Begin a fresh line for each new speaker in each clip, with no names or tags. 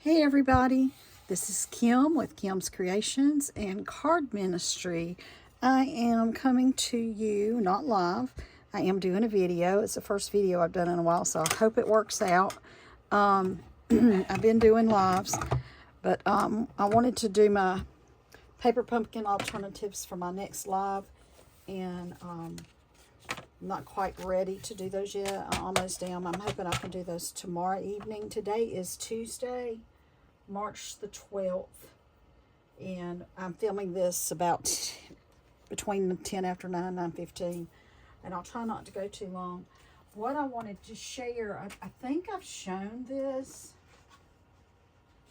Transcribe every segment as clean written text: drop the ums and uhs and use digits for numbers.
Hey everybody, this is Kim with Kim's Creations and Card Ministry. I am coming to you, not live. I am doing a video. It's the first video I've done in a while, so I hope it works out. I've been doing lives, but I wanted to do my paper pumpkin alternatives for my next live, and I'm not quite ready to do those yet. I almost am. I'm hoping I can do those tomorrow evening. Today is Tuesday, March the 12th, and I'm filming this about between 10 after 9, 9:15, and I'll try not to go too long. What I wanted to share, I think I've shown this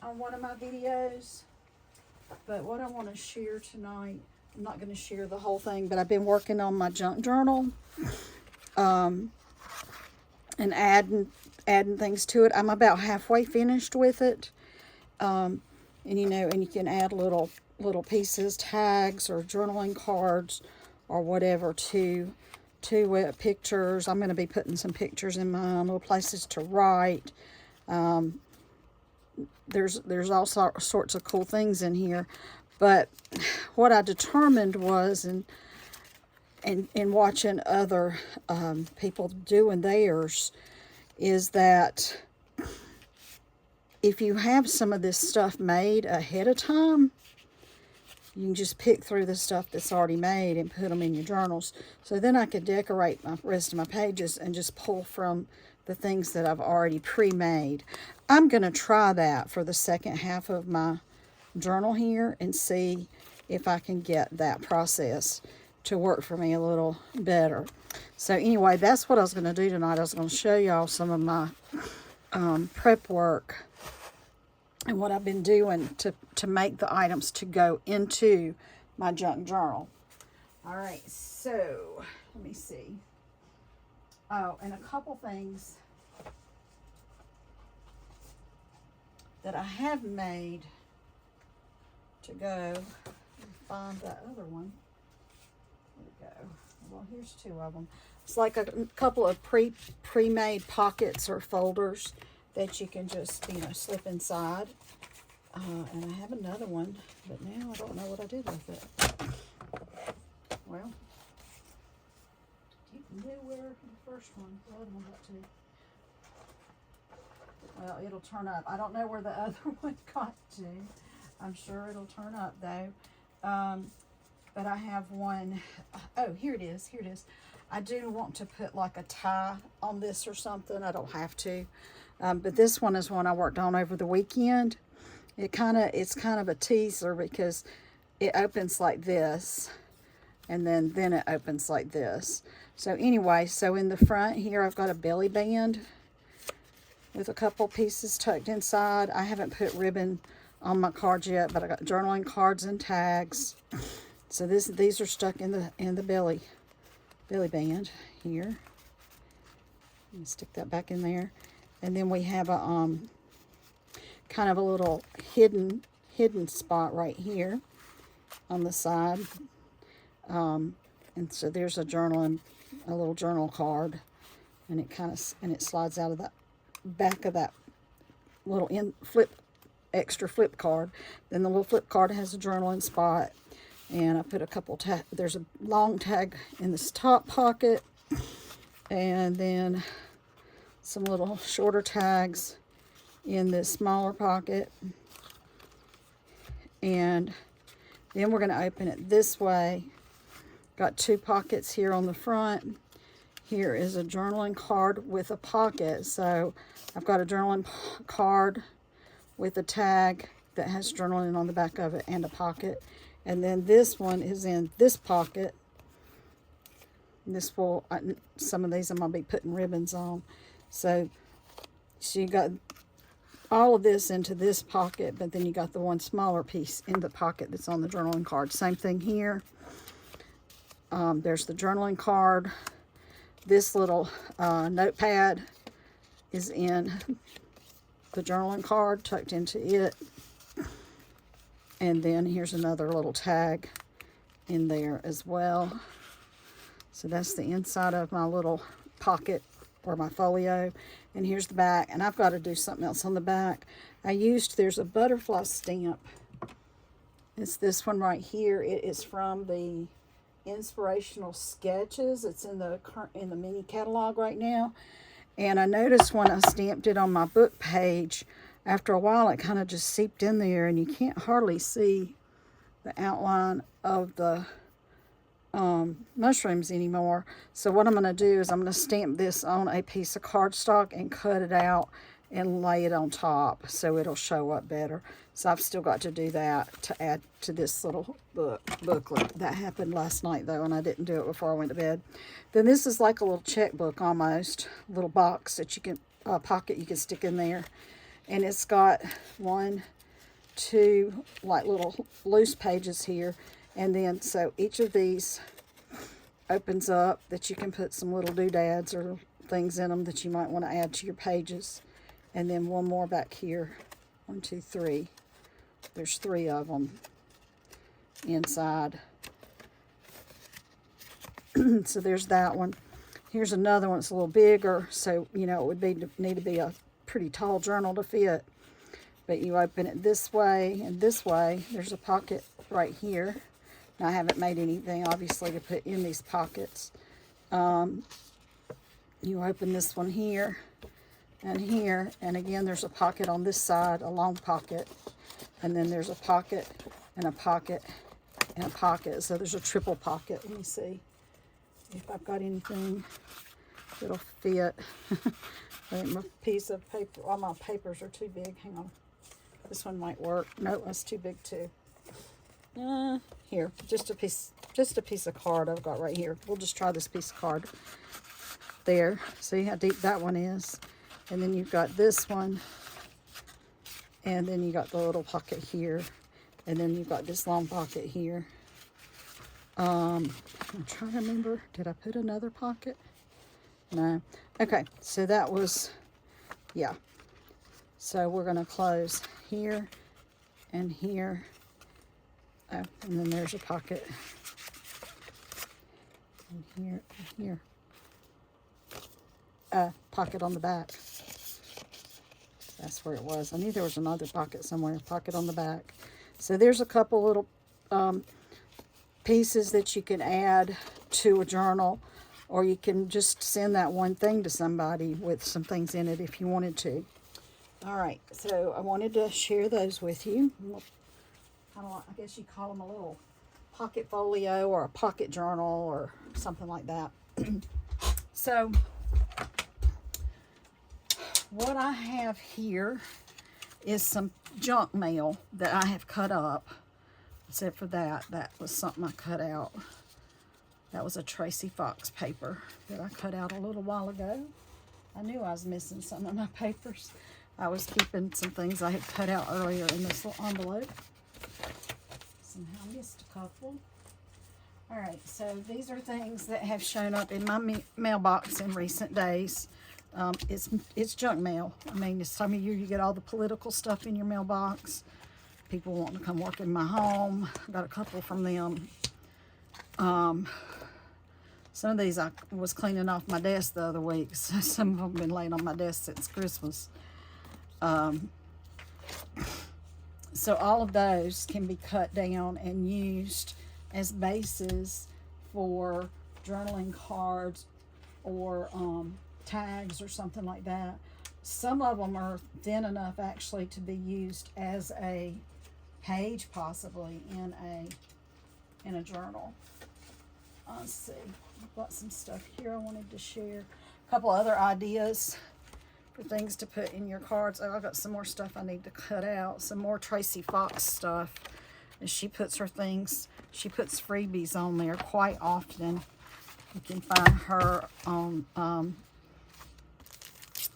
on one of my videos, but what I want to share tonight, I'm not going to share the whole thing, but I've been working on my junk journal, and adding things to it. I'm about halfway finished with it. And you can add little pieces, tags or journaling cards or whatever to pictures. I'm going to be putting some pictures in mine, little places to write. There's all sorts of cool things in here. But what I determined was, in watching other people doing theirs, is that if you have some of this stuff made ahead of time, you can just pick through the stuff that's already made and put them in your journals. So then I could decorate my rest of my pages and just pull from the things that I've already pre-made. I'm going to try that for the second half of my journal here and see if I can get that process to work for me a little better. So anyway, that's what I was going to do tonight. I was going to show y'all some of my prep work and what I've been doing to make the items to go into my junk journal. All right, so let me see. Oh, and a couple things that I have made to go. Find that other one. There we go. Well, here's two of them. It's like a couple of pre-made pockets or folders that you can just, slip inside. And I have another one, but now I don't know what I did with it. Well, you knew where the first one, the other one got to. Well, it'll turn up. I don't know where the other one got to. I'm sure it'll turn up, though. But I have one. Oh, here it is. Here it is. I do want to put like a tie on this or something. I don't have to. But this one is one I worked on over the weekend. It's kind of a teaser because it opens like this, and then it opens like this. So anyway, so in the front here I've got a belly band with a couple pieces tucked inside. I haven't put ribbon on my cards yet, but I got journaling cards and tags. So these are stuck in the belly band here. Stick that back in there. And then we have a kind of a little hidden spot right here on the side. And so there's a little journal card, and it slides out of the back of that little extra flip card. Then the little flip card has a journaling spot, and I put a couple there's a long tag in this top pocket, and then some little shorter tags in this smaller pocket. And then we're going to open it this way. Got two pockets here on the front. Here is a journaling card with a pocket. So I've got a journaling card with a tag that has journaling on the back of it and a pocket. And then this one is in this pocket. Some of these I'm going to be putting ribbons on. So you got all of this into this pocket, but then you got the one smaller piece in the pocket that's on the journaling card. Same thing here. There's the journaling card. This little notepad is in the journaling card, tucked into it. And then here's another little tag in there as well. So that's the inside of my little pocket or my folio. And here's the back, and I've got to do something else on the back. There's a butterfly stamp. It's this one right here. It is from the Inspirational Sketches. It's in the mini catalog right now. And I noticed when I stamped it on my book page, after a while it kind of just seeped in there, and you can't hardly see the outline of the mushrooms anymore. So what I'm going to do is I'm going to stamp this on a piece of cardstock and cut it out and lay it on top so it'll show up better. So I've still got to do that to add to this little booklet. That happened last night though, and I didn't do it before I went to bed. Then this is like a little checkbook almost, a little box that you can, pocket you can stick in there. And it's got 1, 2, like little loose pages here. And then, so each of these opens up that you can put some little doodads or things in them that you might want to add to your pages. And then one more back here. 1, 2, 3. There's 3 of them inside. So there's that one. Here's another one. It's a little bigger, so you know it would need to be a pretty tall journal to fit. But you open it this way and this way. There's a pocket right here. Now, I haven't made anything obviously to put in these pockets. You open this one here and here, and again there's a pocket on this side, a long pocket, and then there's a pocket and a pocket and a pocket. So there's a triple pocket. Let me see if I've got anything that'll fit. I think my piece of paper, all my papers are too big. Hang on, this one might work. No, that's too big too. Here, just a piece of card I've got right here. We'll just try this piece of card. There, see how deep that one is. And then you've got this one, and then you got the little pocket here, and then you've got this long pocket here. I'm trying to remember, did I put another pocket? No. Okay, so that was, yeah. So we're going to close here and here. Oh, and then there's a pocket. And here and here. Pocket on the back. That's where it was. I knew there was another pocket somewhere. Pocket on the back. So there's a couple little pieces that you can add to a journal, or you can just send that one thing to somebody with some things in it if you wanted to. All right, so I wanted to share those with you. Kind of like, I guess you call them a little pocket folio or a pocket journal or something like that. So what I have here is some junk mail that I have cut up. Except for that was something I cut out. That was a Tracy Fox paper that I cut out a little while ago. I knew I was missing some of my papers. I was keeping some things I had cut out earlier in this little envelope. Somehow missed a couple. All right, so these are things that have shown up in my mailbox in recent days. It's junk mail. I mean, this time of year you get all the political stuff in your mailbox. People wanting to come work in my home. I got a couple from them. Some of these I was cleaning off my desk the other week. So some of them have been laying on my desk since Christmas. So all of those can be cut down and used as bases for journaling cards or tags or something like that. Some of them are thin enough actually to be used as a page possibly in a journal. Let's see, I've got some stuff here I wanted to share. A couple other ideas for things to put in your cards. Oh, I've got some more stuff I need to cut out. Some more Tracy Fox stuff. And she puts her things, she puts freebies on there quite often. You can find her on,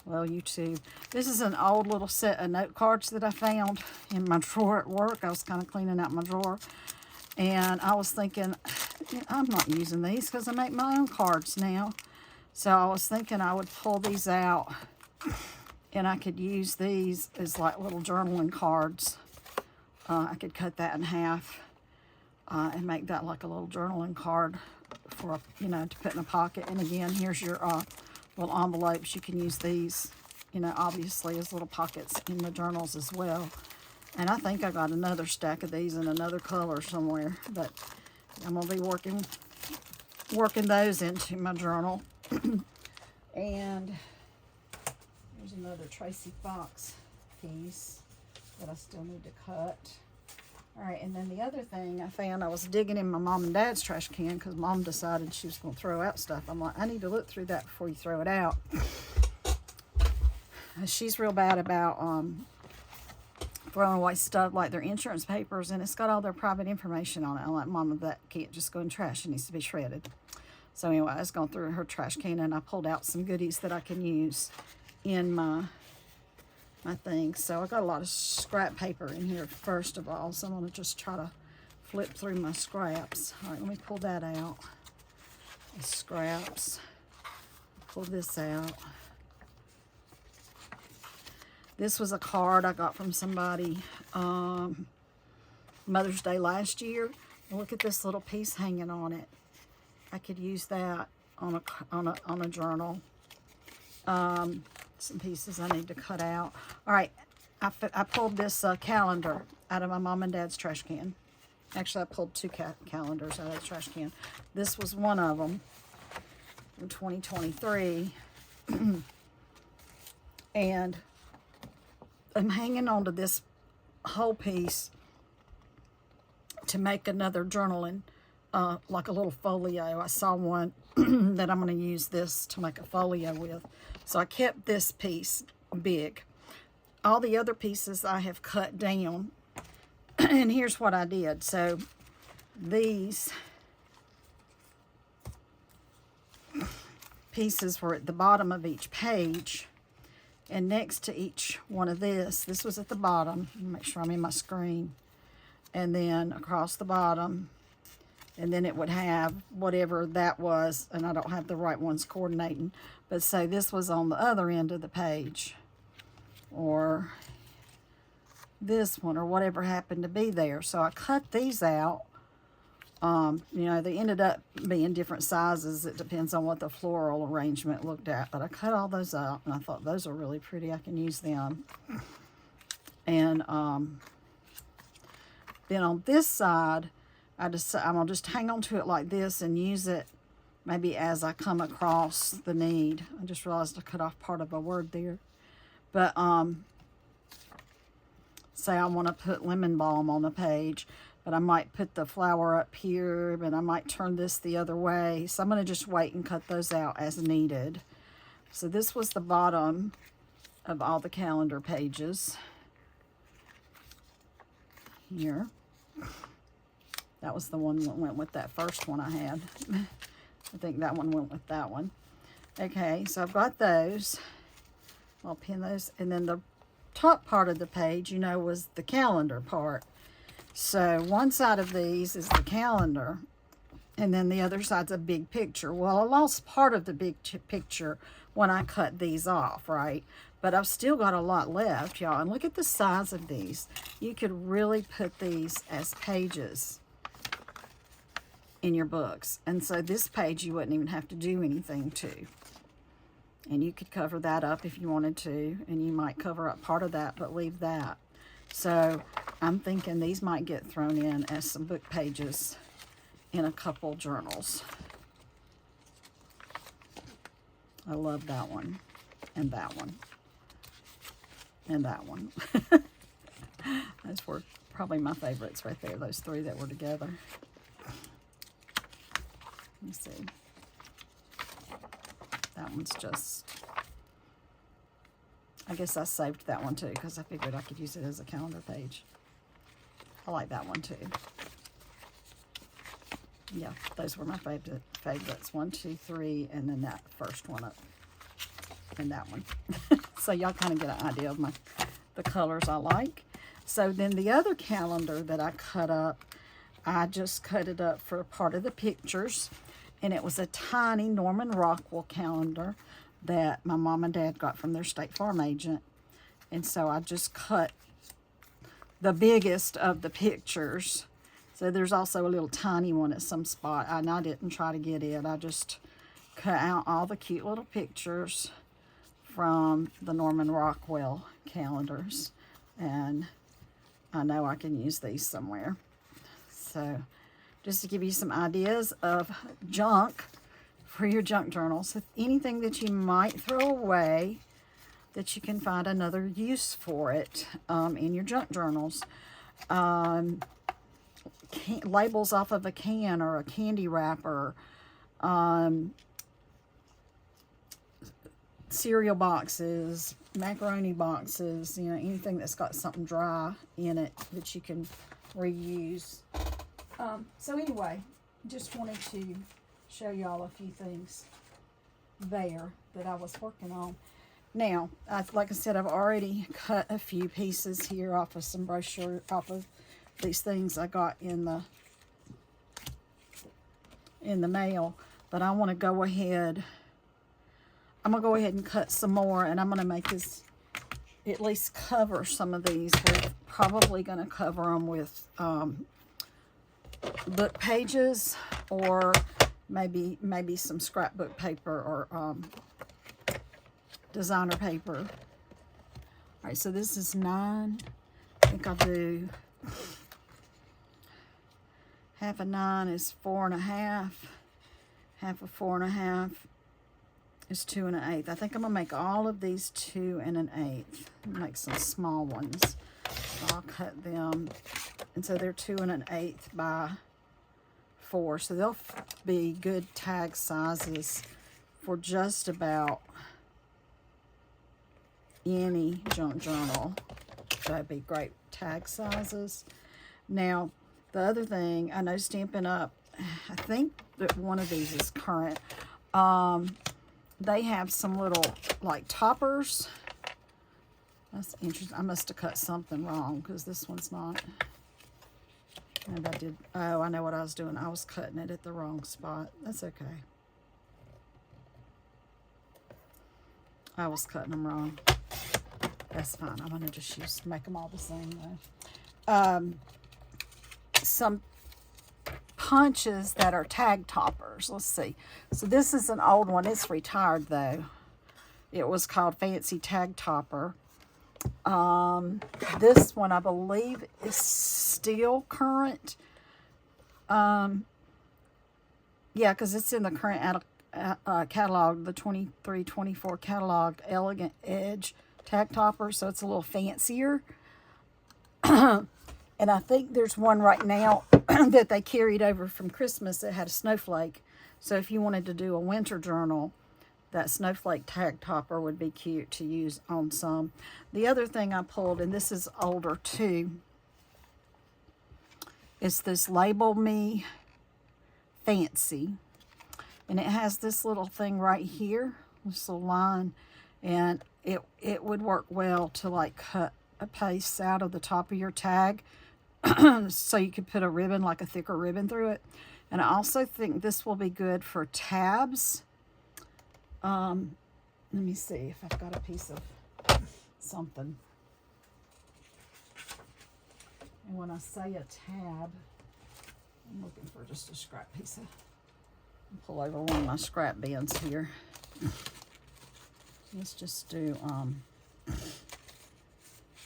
well, YouTube. This is an old little set of note cards that I found in my drawer at work. I was kind of cleaning out my drawer. And I was thinking, I'm not using these because I make my own cards now. So I was thinking I would pull these out and I could use these as like little journaling cards. I could cut that in half and make that like a little journaling card for, to put in a pocket. And again, here's your little envelopes. You can use these, you know, obviously as little pockets in the journals as well. And I think I got another stack of these in another color somewhere, but I'm going to be working those into my journal. And there's another Tracy Fox piece that I still need to cut. All right, and then the other thing I found, I was digging in my mom and dad's trash can because mom decided she was going to throw out stuff. I'm like, I need to look through that before you throw it out. She's real bad about throwing away stuff like their insurance papers, and it's got all their private information on it. I'm like, Mama, that can't just go in trash. It needs to be shredded. So anyway, I was going through her trash can, and I pulled out some goodies that I can use in my things. So I got a lot of scrap paper in here first of all, so I'm going to just try to flip through my scraps. All right, let me pull that out. The scraps. Pull this out. This was a card I got from somebody Mother's Day last year. Look at this little piece hanging on it. I could use that on a journal. Some pieces I need to cut out. All right, I pulled this calendar out of my mom and dad's trash can. Actually, I pulled two calendars out of the trash can. This was one of them from 2023. And I'm hanging on to this whole piece to make another journaling, like a little folio. I saw one that I'm going to use this to make a folio with. So I kept this piece big. All the other pieces I have cut down. And here's what I did. So these pieces were at the bottom of each page. And next to each one of this was at the bottom. Make sure I'm in my screen. And then across the bottom. And then it would have whatever that was. And I don't have the right ones coordinating. But say this was on the other end of the page. Or this one. Or whatever happened to be there. So I cut these out. You know, they ended up being different sizes. It depends on what the floral arrangement looked at. But I cut all those out. And I thought those are really pretty. I can use them. And then on this side, I'm going to just hang on to it like this and use it maybe as I come across the need. I just realized I cut off part of a word there. But say I want to put lemon balm on the page, but I might put the flower up here, but I might turn this the other way. So I'm going to just wait and cut those out as needed. So this was the bottom of all the calendar pages. Here. That was the one that went with that first one I had. I think that one went with that one. Okay, so I've got those. I'll pin those. And then the top part of the page, you know, was the calendar part. So one side of these is the calendar. And then the other side's a big picture. Well, I lost part of the big picture when I cut these off, right? But I've still got a lot left, y'all. And look at the size of these. You could really put these as pages in your books. And so this page you wouldn't even have to do anything to. And you could cover that up if you wanted to. And you might cover up part of that, but leave that. So I'm thinking these might get thrown in as some book pages in a couple journals. I love that one. And that one. And that one. Those were probably my favorites right there. Those three that were together. Let me see. That one's just... I guess I saved that one too because I figured I could use it as a calendar page. I like that one too. Yeah, those were my favorites. 1, 2, 3, and then that first one up. And that one. So y'all kind of get an idea of the colors I like. So then the other calendar that I cut up, I just cut it up for part of the pictures. And it was a tiny Norman Rockwell calendar that my mom and dad got from their State Farm agent. And so I just cut the biggest of the pictures. So there's also a little tiny one at some spot. And I didn't try to get it. I just cut out all the cute little pictures from the Norman Rockwell calendars, and I know I can use these somewhere. So just to give you some ideas of junk for your junk journals, anything that you might throw away that you can find another use for it in your junk journals. Labels off of a can or a candy wrapper, cereal boxes, macaroni boxes, you know, anything that's got something dry in it that you can reuse. So anyway, just wanted to show y'all a few things there that I was working on. Now, like I said, I've already cut a few pieces here off of some brochure, off of these things I got in the mail, but I want to go ahead. I'm going to go ahead and cut some more, and I'm going to make this at least cover some of these. We're probably going to cover them with book pages, or maybe some scrapbook paper or designer paper. All right, so this is 9. I think I'll do half of 9 is 4 1/2. Half of 4 1/2 is 2 1/8. I think I'm gonna make all of these 2 1/8. Make some small ones. So I'll cut them, and so they're 2 1/8 by 4. So they'll be good tag sizes for just about any junk journal. That'd be great tag sizes. Now, the other thing, I know Stampin' Up, I think that one of these is current. They have some little, like, toppers. That's interesting. I must have cut something wrong, because this one's not. Maybe I did. Oh, I know what I was doing. I was cutting it at the wrong spot. That's okay. I was cutting them wrong. That's fine. I'm going to just make them all the same, though. Some punches that are tag toppers. Let's see. So this is an old one. It's retired, though. It was called Fancy Tag Topper. This one, I believe, is still current. Yeah, because it's in the current catalog, the 23-24 catalog, Elegant Edge Tag Topper, so it's a little fancier. And I think there's one right now that they carried over from Christmas that had a snowflake. So if you wanted to do a winter journal, that snowflake tag topper would be cute to use on some. The other thing I pulled, and this is older too, is this Label Me Fancy. And it has this little thing right here, this little line, and it would work well to, like, cut a piece out of the top of your tag so you could put a ribbon, like a thicker ribbon, through it. And I also think this will be good for tabs. Let me see if I've got a piece of something. And when I say a tab, I'm looking for just a scrap piece of, pull over one of my scrap bins here. Let's just do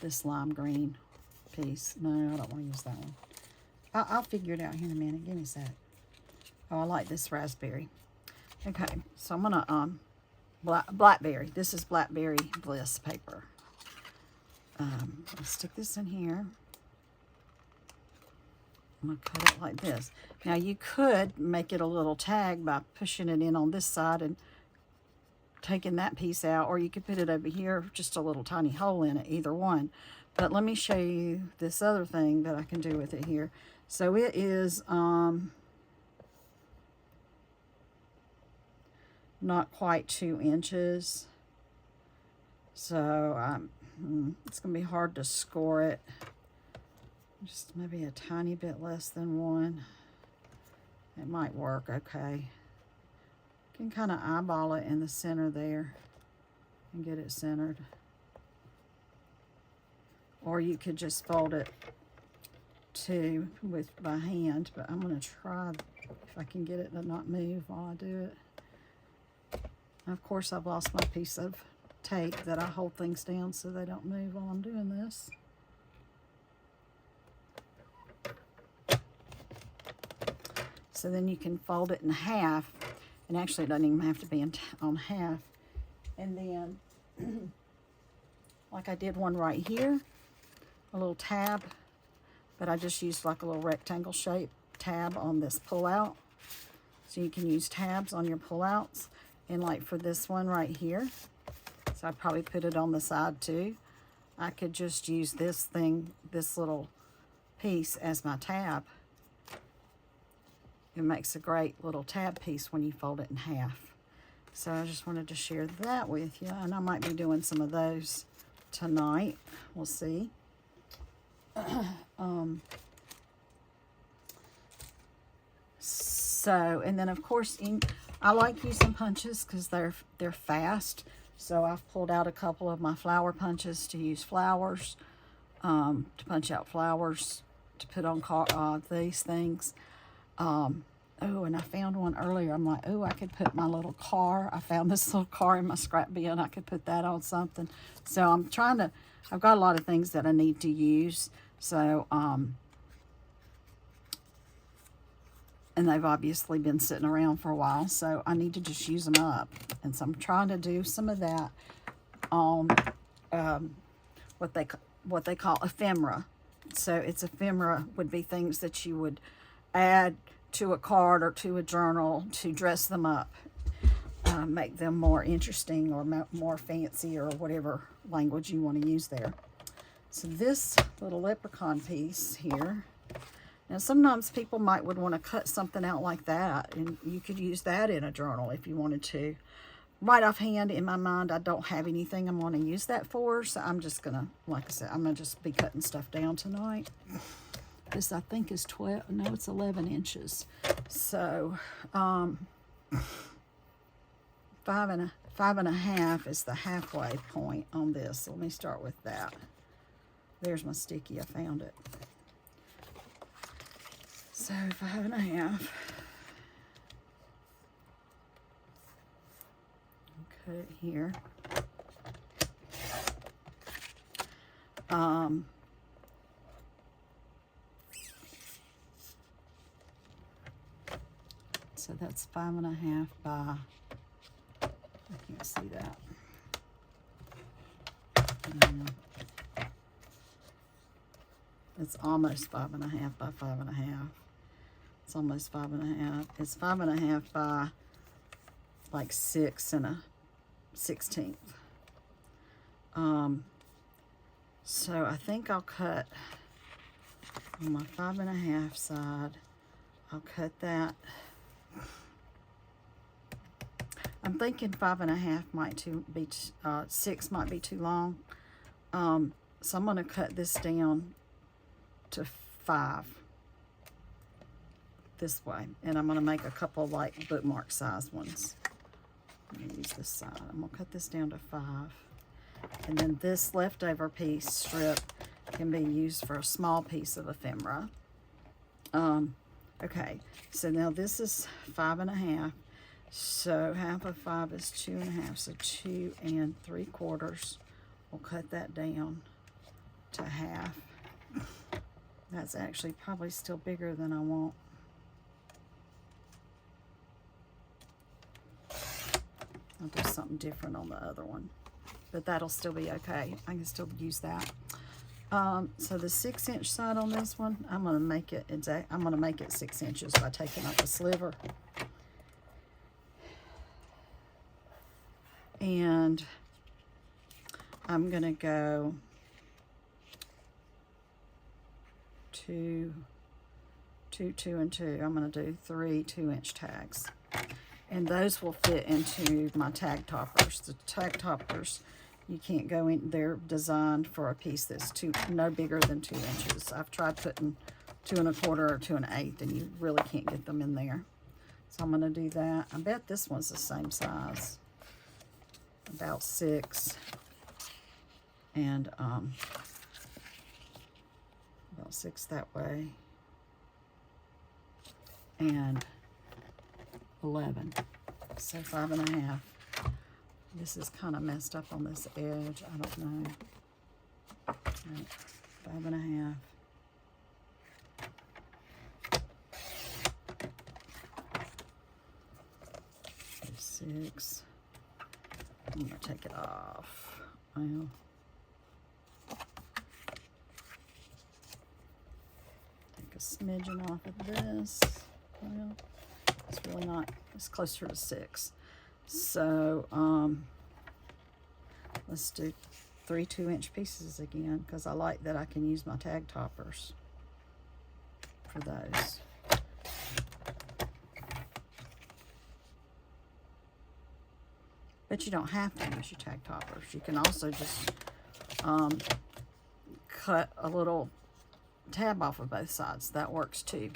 this lime green piece. No, I don't want to use that one. I'll figure it out here in a minute. Give me a sec. Oh, I like this raspberry. Okay, so I'm gonna blackberry. This is Blackberry Bliss paper. I'll stick this in here. I'm gonna cut it like this. Now you could make it a little tag by pushing it in on this side and taking that piece out, or you could put it over here, just a little tiny hole in it, either one. But let me show you this other thing that I can do with it here. So it is not quite 2 inches. So it's gonna be hard to score it. Just maybe a tiny bit less than 1. It might work okay. You can kind of eyeball it in the center there and get it centered. Or you could just fold it too by hand, but I'm going to try if I can get it to not move while I do it. And of course, I've lost my piece of tape that I hold things down so they don't move while I'm doing this. So then you can fold it in half, and actually it doesn't even have to be on half. And then, like I did one right here, a little tab, but I just used like a little rectangle shape tab on this pullout. So you can use tabs on your pullouts. And like for this one right here, so I'd probably put it on the side too. I could just use this thing, this little piece as my tab. It makes a great little tab piece when you fold it in half. So I just wanted to share that with you, and I might be doing some of those tonight. We'll see. So, and then of course, I like using punches because they're fast. So I've pulled out a couple of my flower punches to use flowers, to punch out flowers, to put on these things. Oh, and I found one earlier. I'm like, oh, I could put my little car. I found this little car in my scrap bin. I could put that on something. So I'm trying to, I've got a lot of things that I need to use. So, and they've obviously been sitting around for a while. So I need to just use them up. And so I'm trying to do some of that on what they call ephemera. So it's ephemera would be things that you would add to a card or to a journal to dress them up, make them more interesting or more fancy or whatever language you want to use there. So this little leprechaun piece here, now sometimes people would want to cut something out like that, and you could use that in a journal if you wanted to. Right offhand, in my mind, I don't have anything I'm going to use that for, so I'm just going to, like I said, I'm going to just be cutting stuff down tonight. This, I think, is 12, no, it's 11 inches. So, 5.5 is the halfway point on this. So let me start with that. There's my sticky, I found it. So 5.5. Cut it here. So that's 5.5 by, I can't see that. It's almost 5.5 by 5.5. It's almost 5.5. It's 5.5 by like 6 1/16. So I think I'll cut on my 5.5 side. I'll cut that. I'm thinking 5.5 might be 6 might be too long. So I'm going to cut this down to 5 this way, and I'm going to make a couple like bookmark size ones. I'm going to use this side. I'm going to cut this down to 5, and then this leftover piece strip can be used for a small piece of ephemera. Okay, so now this is 5.5. So half of 5 is 2.5. So 2 3/4. We'll cut that down to half. That's actually probably still bigger than I want. I'll do something different on the other one, but that'll still be okay. I can still use that. So the 6-inch side on this one, I'm gonna make it 6 inches by taking out the sliver. And I'm gonna go 2, 2, 2, and 2. I'm gonna do 3 2-inch tags. And those will fit into my tag toppers. The tag toppers, you can't go in, they're designed for a piece that's no bigger than 2 inches. I've tried putting 2 1/4 or 2 1/8, and you really can't get them in there. So I'm gonna do that. I bet this one's the same size, about 6, and about 6 that way, and 11, so 5.5. This is kind of messed up on this edge. I don't know. Right, 5.5. 6. I'm gonna take it off. Well, take a smidgen off of this. Well, it's really not. It's closer to 6. So let's do 3 2-inch pieces again, because I like that I can use my tag toppers for those. But you don't have to use your tag toppers. You can also just cut a little tab off of both sides. That works too.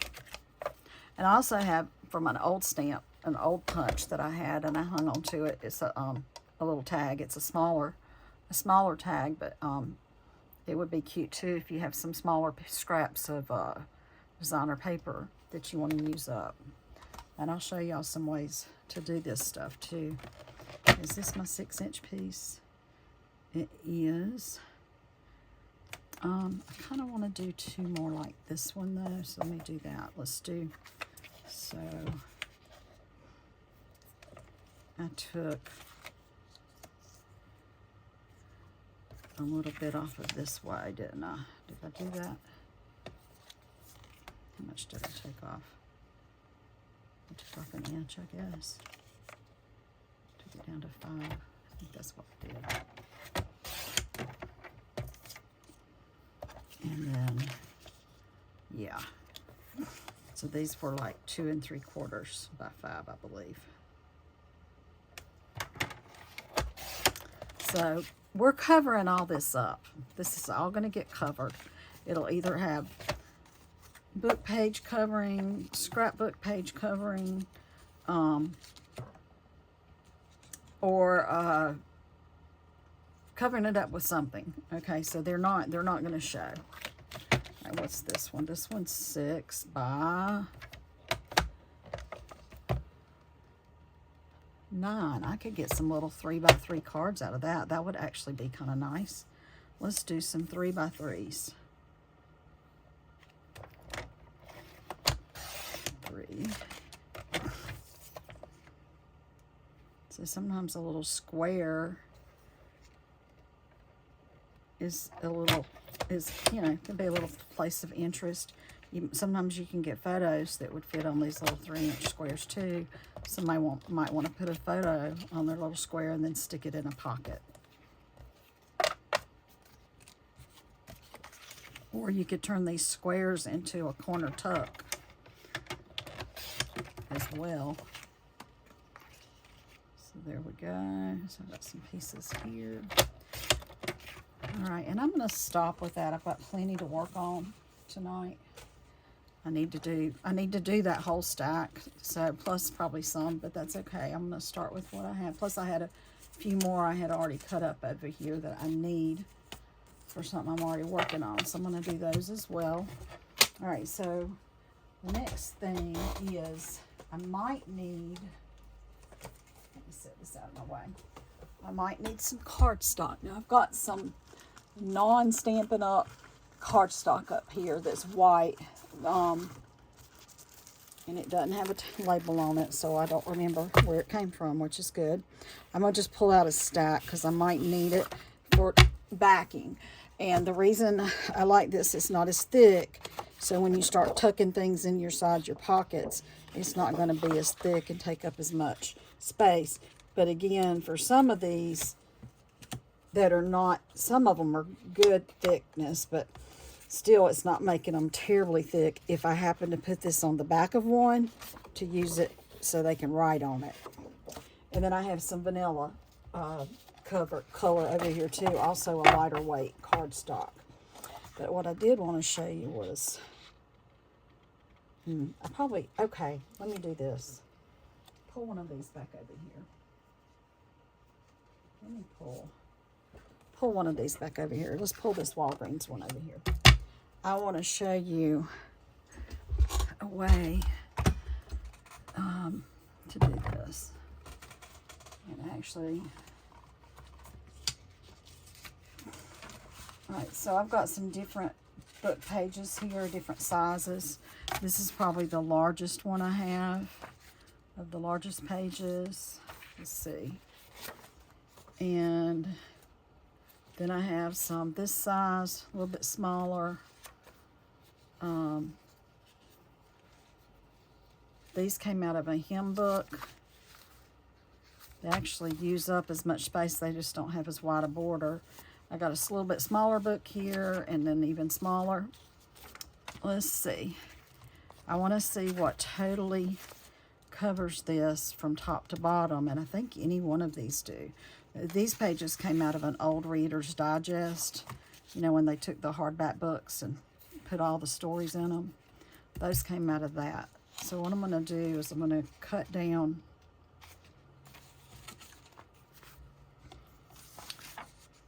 And I also have from an old stamp, an old punch that I had, and I hung on to it. It's a little tag. It's a smaller tag, but it would be cute too if you have some smaller scraps of designer paper that you want to use up. And I'll show y'all some ways to do this stuff too. Is this my 6-inch piece? It is. I kind of want to do 2 more like this one though, so let me do that. Let's do, so I took a little bit off of this way, didn't I? Did I do that? How much did I take off? I took off 1 inch, I guess. Took it down to 5. I think that's what I did. And then, yeah. So these were like 2 3/4 by 5, I believe. So we're covering all this up. This is all going to get covered. It'll either have book page covering, scrapbook page covering, or covering it up with something. Okay, so they're not going to show. All right, what's this one? This one's 6 by 9. I could get some little 3 by 3 cards out of that. That would actually be kind of nice. Let's do some 3 by 3s. 3. So sometimes a little square is you know, can be a little place of interest. Sometimes you can get photos that would fit on these little 3-inch squares too. Somebody might want to put a photo on their little square and then stick it in a pocket. Or you could turn these squares into a corner tuck as well. So there we go. So I've got some pieces here. All right, and I'm going to stop with that. I've got plenty to work on tonight. I need to do that whole stack, so plus probably some, but that's okay. I'm going to start with what I have. Plus I had a few more I had already cut up over here that I need for something I'm already working on, so I'm going to do those as well. All right, so the next thing is I might need, let me set this out of my way. I might need some cardstock. Now I've got some non-Stampin' Up cardstock up here that's white. And it doesn't have a label on it, so I don't remember where it came from, which is good. I'm going to just pull out a stack because I might need it for backing. And the reason I like this, it's not as thick, so when you start tucking things in your sides, your pockets, it's not going to be as thick and take up as much space. But again, for some of these that are not, some of them are good thickness, but still, it's not making them terribly thick if I happen to put this on the back of one to use it so they can write on it. And then I have some vanilla color over here too, also a lighter weight cardstock. But what I did want to show you was, okay, let me do this. Pull one of these back over here. Let me pull one of these back over here. Let's pull this Walgreens one over here. I want to show you a way to do this. And actually, Alright, so I've got some different book pages here, different sizes. This is probably the largest one I have, of the largest pages. Let's see. And then I have some this size, a little bit smaller. These came out of a hymn book. They actually use up as much space, they just don't have as wide a border. I got a little bit smaller book here, and then even smaller. Let's see. I want to see what totally covers this from top to bottom, and I think any one of these do. These pages came out of an old Reader's Digest, you know, when they took the hardback books and put all the stories in them. Those came out of that. So what I'm going to do is I'm going to cut down.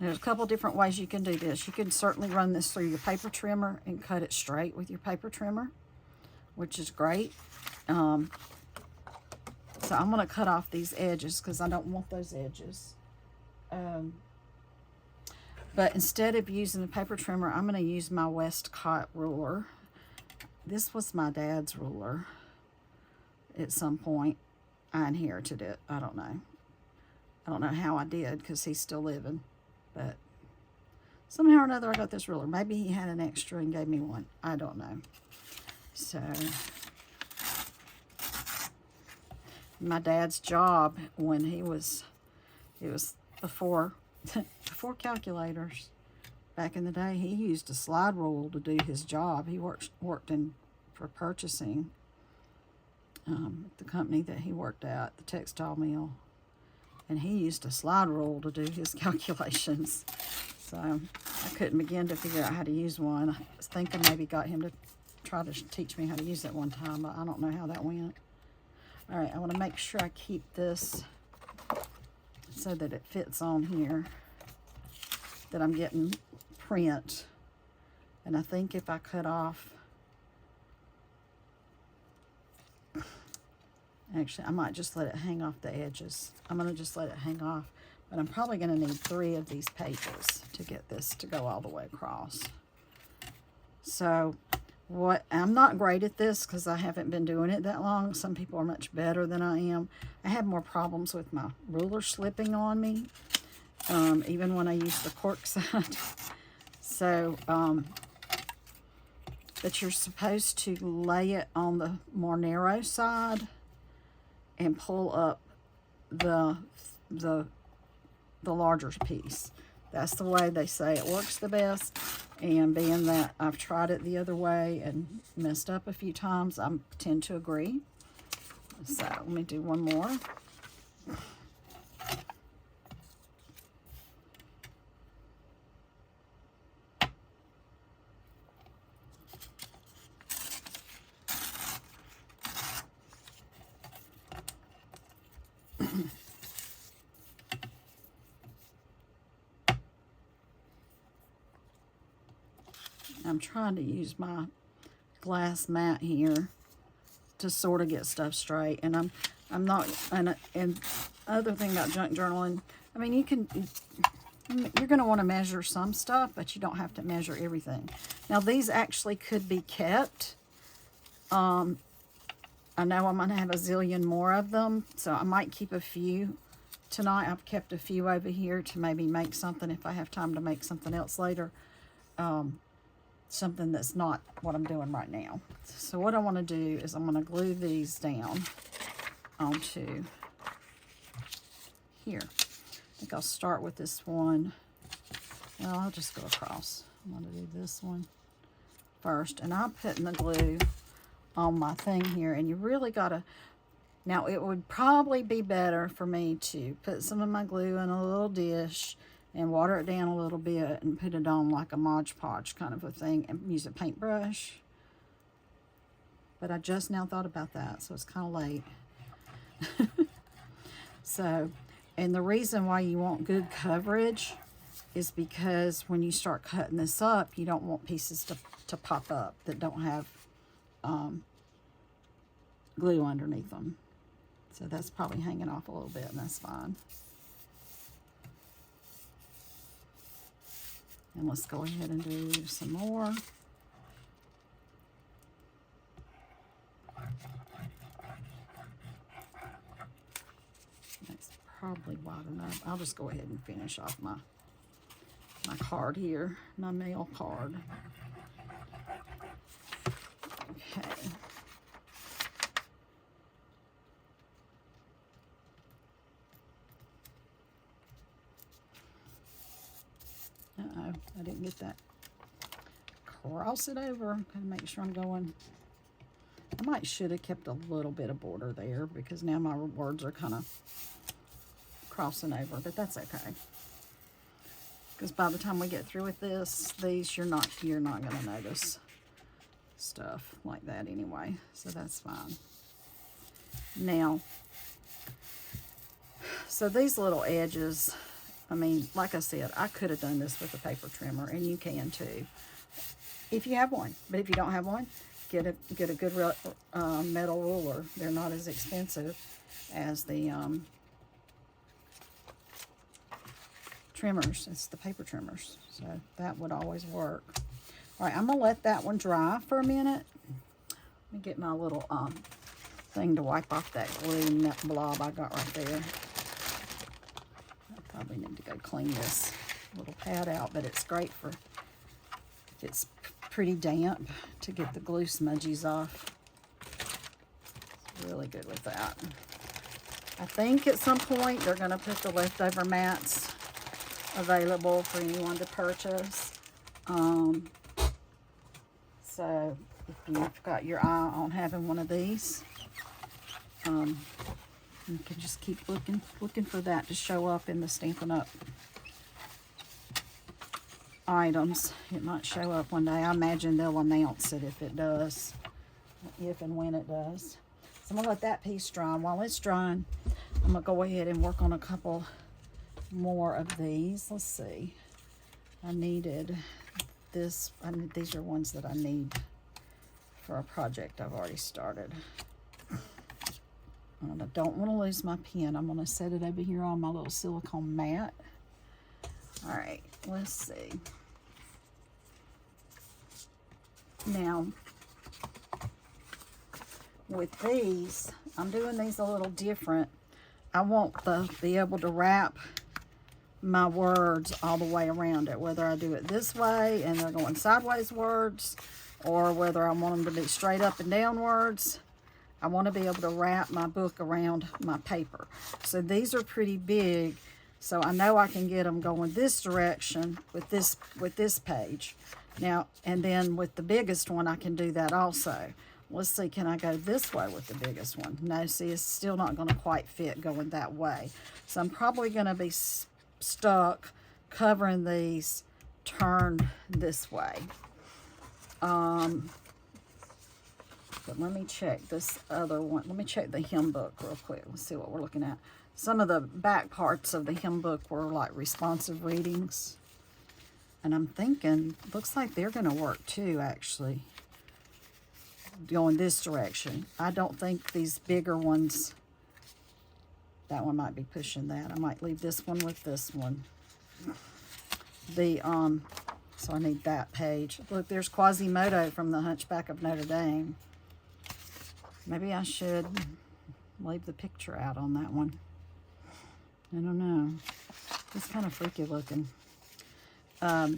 There's a couple different ways you can do this. You can certainly run this through your paper trimmer and cut it straight with your paper trimmer, which is great. So I'm going to cut off these edges because I don't want those edges. But instead of using the paper trimmer, I'm going to use my Westcott ruler. This was my dad's ruler at some point. I inherited it. I don't know. I don't know how I did because he's still living. But somehow or another I got this ruler. Maybe he had an extra and gave me one. I don't know. So my dad's job when it was before before calculators. Back in the day, he used a slide rule to do his job. He worked for purchasing the company that he worked at, the textile mill. And he used a slide rule to do his calculations. So I couldn't begin to figure out how to use one. I was thinking maybe got him to try to teach me how to use it one time, but I don't know how that went. All right, I want to make sure I keep this so that it fits on here, that I'm getting print. And I think if I cut off, actually I might just let it hang off the edges. I'm going to just let it hang off, but I'm probably going to need 3 of these pages to get this to go all the way across. So I'm not great at this because I haven't been doing it that long. Some people are much better than I am. I have more problems with my ruler slipping on me, even when I use the cork side. So, but you're supposed to lay it on the more narrow side and pull up the larger piece. That's the way they say it works the best. And being that I've tried it the other way and messed up a few times, I tend to agree. So let me do one more. I'm trying to use my glass mat here to sort of get stuff straight, and I'm not. And other thing about junk journaling, I mean, you're going to want to measure some stuff, but you don't have to measure everything. Now these actually could be kept. I know I'm going to have a zillion more of them, so I might keep a few tonight. I've kept a few over here to maybe make something if I have time to make something else later. Something that's not what I'm doing right now. So what I want to do is I'm going to glue these down onto here. I think I'll start with this one. Well, I'll just go across. I'm going to do this one first. And I'm putting the glue on my thing here. And you really got to... Now, it would probably be better for me to put some of my glue in a little dish and water it down a little bit and put it on like a Mod Podge kind of a thing and use a paintbrush. But I just now thought about that, so it's kind of late. So, and the reason why you want good coverage is because when you start cutting this up, you don't want pieces to pop up that don't have glue underneath them. So that's probably hanging off a little bit, and that's fine. And let's go ahead and do some more. That's probably wide enough. I'll just go ahead and finish off my card here, my mail card. Okay. Uh-oh, I didn't get that. Cross it over. Gotta make sure I'm going. I should have kept a little bit of border there because now my words are kind of crossing over, but that's okay. Because by the time we get through with these, you're not gonna notice stuff like that anyway, so that's fine. Now, so these little edges, I mean, like I said, I could have done this with a paper trimmer, and you can too, if you have one. But if you don't have one, get a good metal ruler. They're not as expensive as the trimmers. It's the paper trimmers, so that would always work. All right, I'm gonna let that one dry for a minute. Let me get my little thing to wipe off that glue blob I got right there. I probably need to go clean this little pad out, but it's great for, if it's pretty damp, to get the glue smudgies off. It's really good with that. I think at some point they're gonna put the leftover mats available for anyone to purchase. So if you've got your eye on having one of these, you can just keep looking for that to show up in the Stampin' Up items. It might show up one day. I imagine they'll announce it if it does, if and when it does. So I'm gonna let that piece dry. While it's drying, I'm gonna go ahead and work on a couple more of these. Let's see. I needed this. These are ones that I need for a project I've already started. And I don't want to lose my pen. I'm going to set it over here on my little silicone mat. All right, let's see. Now, with these, I'm doing these a little different. I want to be able to wrap my words all the way around it, whether I do it this way and they're going sideways words, or whether I want them to be straight up and down words. I want to be able to wrap my book around my paper. So these are pretty big, so I know I can get them going this direction with this page. Now, and then with the biggest one, I can do that also. Let's see, can I go this way with the biggest one? No, see, it's still not going to quite fit going that way. So I'm probably going to be stuck covering these turned this way. But let me check this other one. Let me check the hymn book real quick. Let's see what we're looking at. Some of the back parts of the hymn book were like responsive readings. And I'm thinking, looks like they're going to work too, actually, going this direction. I don't think these bigger ones, that one might be pushing that. I might leave this one with this one. So I need that page. Look, there's Quasimodo from the Hunchback of Notre Dame. Maybe I should leave the picture out on that one. I don't know. It's kind of freaky looking. For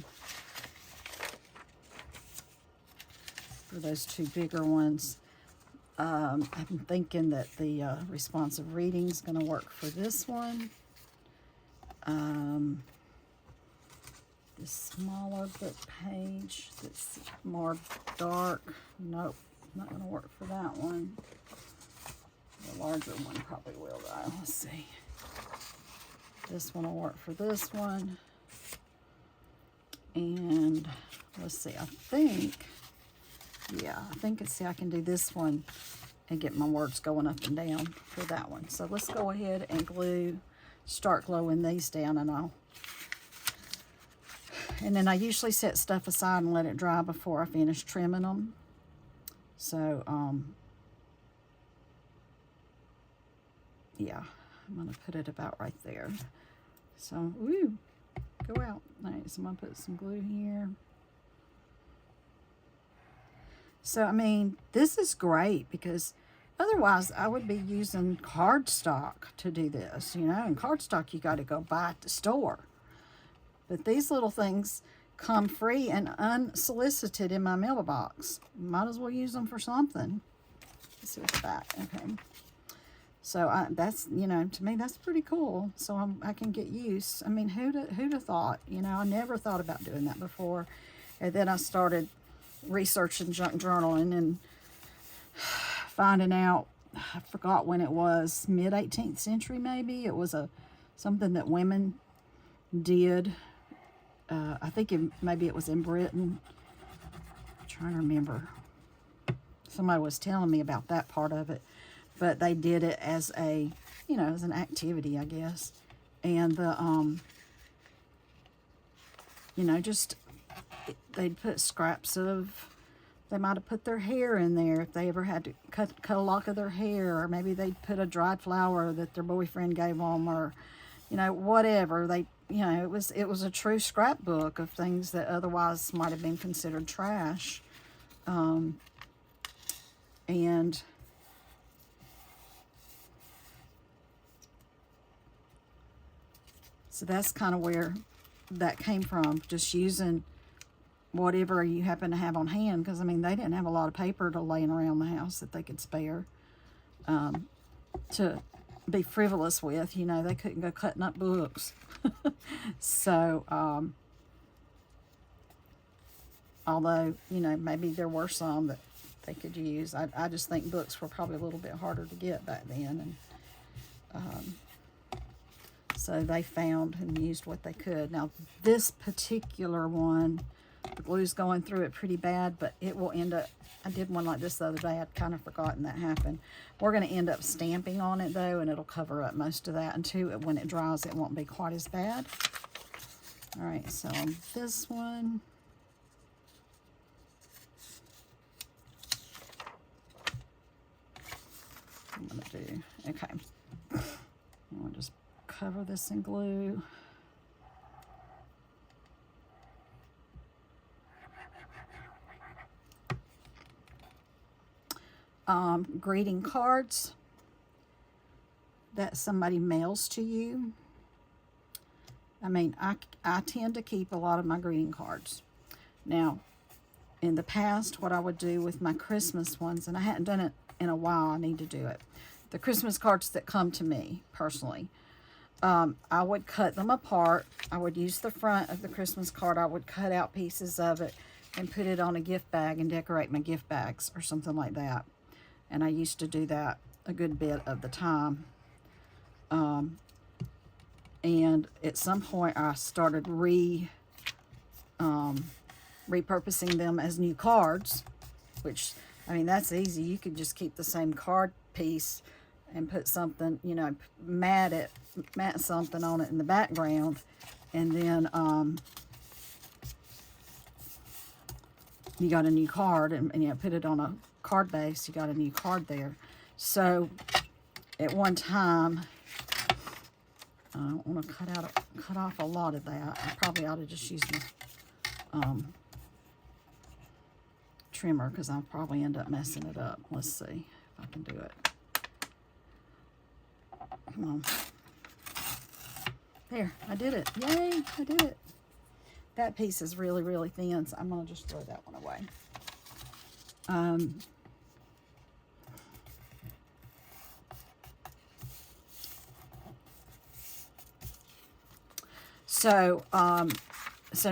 those two bigger ones, I'm thinking that the responsive reading is going to work for this one. The smaller book page that's more dark, nope, not going to work for that one. The larger one probably will though. Let's see. This one will work for this one. And let's see, I think, yeah, I think see, I can do this one and get my words going up and down for that one. So let's go ahead and start gluing these down, and then I usually set stuff aside and let it dry before I finish trimming them. So, yeah, I'm gonna put it about right there. So, ooh, go out. Nice. So I'm going to put some glue here. So, I mean, this is great because otherwise I would be using cardstock to do this, you know. And cardstock you got to go buy at the store. But these little things come free and unsolicited in my mailbox. Might as well use them for something. Let's see what's back. Okay. So that's, you know, to me that's pretty cool. So I can get used. I mean, who'd have thought? You know, I never thought about doing that before. And then I started researching junk journaling and finding out, I forgot when it was, mid 18th century maybe. It was something that women did. I think maybe it was in Britain. I'm trying to remember. Somebody was telling me about that part of it. But they did it as a, you know, as an activity, I guess. And you know, just, they'd put scraps of, they might have put their hair in there if they ever had to cut a lock of their hair. Or maybe they'd put a dried flower that their boyfriend gave them, or, you know, whatever. They, you know, it was a true scrapbook of things that otherwise might have been considered trash. And so that's kind of where that came from, just using whatever you happen to have on hand, because, I mean, they didn't have a lot of paper to laying around the house that they could spare to be frivolous with. You know, they couldn't go cutting up books. So, although, you know, maybe there were some that they could use. I just think books were probably a little bit harder to get back then. And so they found and used what they could. Now, this particular one, the glue's going through it pretty bad, but it will end up, I did one like this the other day. I'd kind of forgotten that happened. We're going to end up stamping on it, though, and it'll cover up most of that. And too, when it dries, it won't be quite as bad. All right, so on this one, I'm going to do, okay. I'm going to just cover this in glue. Greeting cards that somebody mails to you. I mean, I tend to keep a lot of my greeting cards. Now, in the past, what I would do with my Christmas ones, and I hadn't done it in a while, I need to do it. The Christmas cards that come to me, personally, I would cut them apart. I would use the front of the Christmas card. I would cut out pieces of it and put it on a gift bag and decorate my gift bags or something like that. And I used to do that a good bit of the time. And at some point I started repurposing them as new cards, which, I mean, that's easy. You could just keep the same card piece and put something, you know, mat something on it in the background, and then you got a new card, and you know, put it on a card base, you got a new card there. So at one time, I don't want to cut off a lot of that. I probably ought to just use my trimmer, because I'll probably end up messing it up. Let's see if I can do it. Come on. There, I did it. Yay, I did it. That piece is really, really thin, so I'm going to just throw that one away. So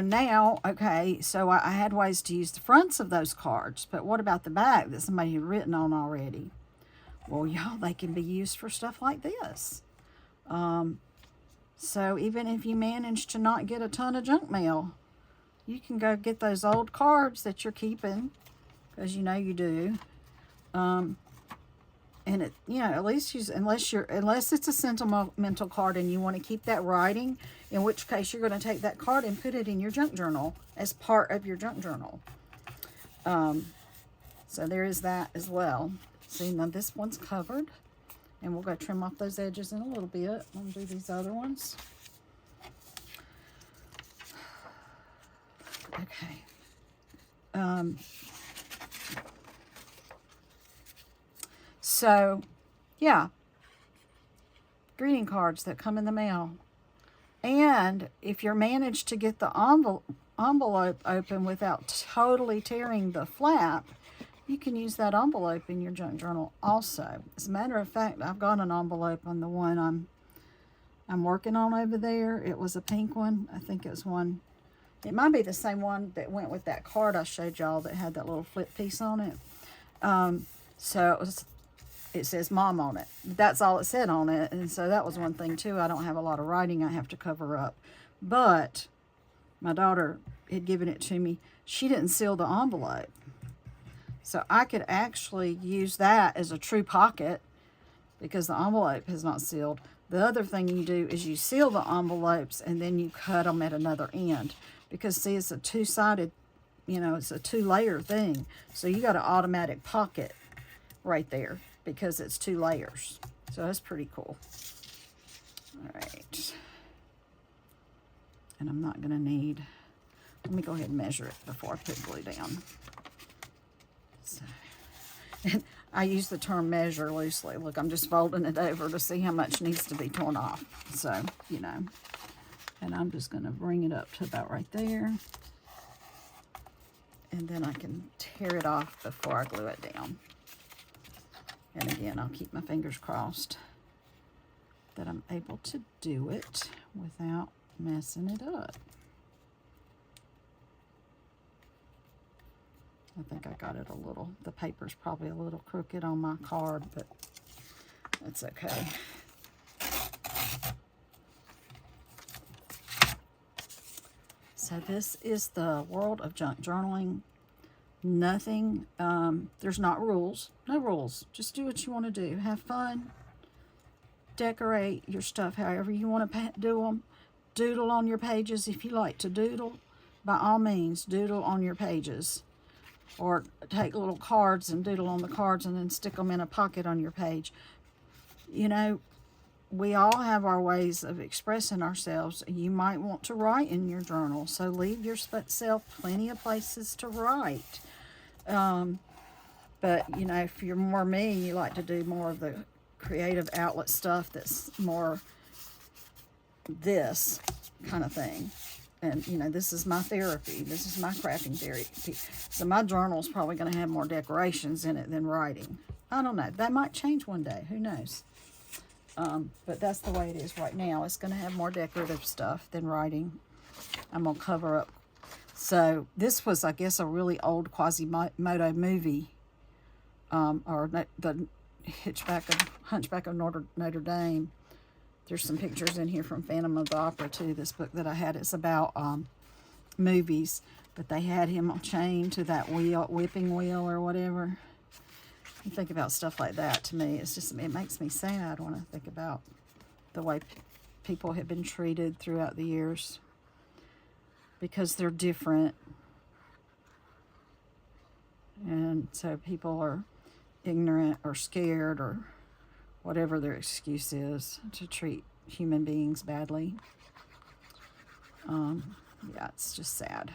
now, okay, so I had ways to use the fronts of those cards, but what about the back that somebody had written on already? Well, y'all, they can be used for stuff like this. So even if you manage to not get a ton of junk mail, you can go get those old cards that you're keeping, because you know you do. And it, you know, at least use, unless it's a sentimental card and you want to keep that writing, in which case you're going to take that card and put it in your junk journal as part of your junk journal. So there is that as well. See, now this one's covered, and we'll go trim off those edges in a little bit. I'm going to do these other ones. Okay. So, yeah. Greeting cards that come in the mail. And if you're managed to get the envelope open without totally tearing the flap, you can use that envelope in your junk journal also. As a matter of fact, I've got an envelope on the one I'm working on over there. It was a pink one. I think it was one. It might be the same one that went with that card I showed y'all that had that little flip piece on it. So it says Mom on it. That's all it said on it. And so that was one thing too. I don't have a lot of writing I have to cover up. But my daughter had given it to me. She didn't seal the envelope. So I could actually use that as a true pocket because the envelope is not sealed. The other thing you do is you seal the envelopes and then you cut them at another end. Because see, it's a two-sided, you know, it's a two-layer thing. So you got an automatic pocket right there because it's 2 layers. So that's pretty cool. All right. And I'm not going to need, let me go ahead and measure it before I put glue down. So, and I use the term measure loosely. Look, I'm just folding it over to see how much needs to be torn off. So, you know, and I'm just going to bring it up to about right there. And then I can tear it off before I glue it down. And again, I'll keep my fingers crossed that I'm able to do it without messing it up. I think I got it a little, the paper's probably a little crooked on my card, but that's okay. So this is the world of junk journaling. Nothing, there's not rules, no rules. Just do what you want to do. Have fun. Decorate your stuff however you want to do them. Doodle on your pages if you like to doodle. By all means, doodle on your pages. Or take little cards and doodle on the cards and then stick them in a pocket on your page. You know, we all have our ways of expressing ourselves. You might want to write in your journal, so leave yourself plenty of places to write. But, you know, if you're more me, you like to do more of the creative outlet stuff that's more this kind of thing. And, you know, this is my therapy. This is my crafting therapy. So my journal's probably going to have more decorations in it than writing. I don't know. That might change one day. Who knows? But that's the way it is right now. It's going to have more decorative stuff than writing. I'm going to cover up. So this was, I guess, a really old Quasimodo movie. Or the Hunchback of Notre Dame. There's some pictures in here from Phantom of the Opera, too. This book that I had, it's about movies. But they had him chained to that whipping wheel or whatever. You think about stuff like that, to me, it's just, it makes me sad when I think about the way people have been treated throughout the years. Because they're different. And so people are ignorant or scared or whatever their excuse is to treat human beings badly. Yeah, it's just sad.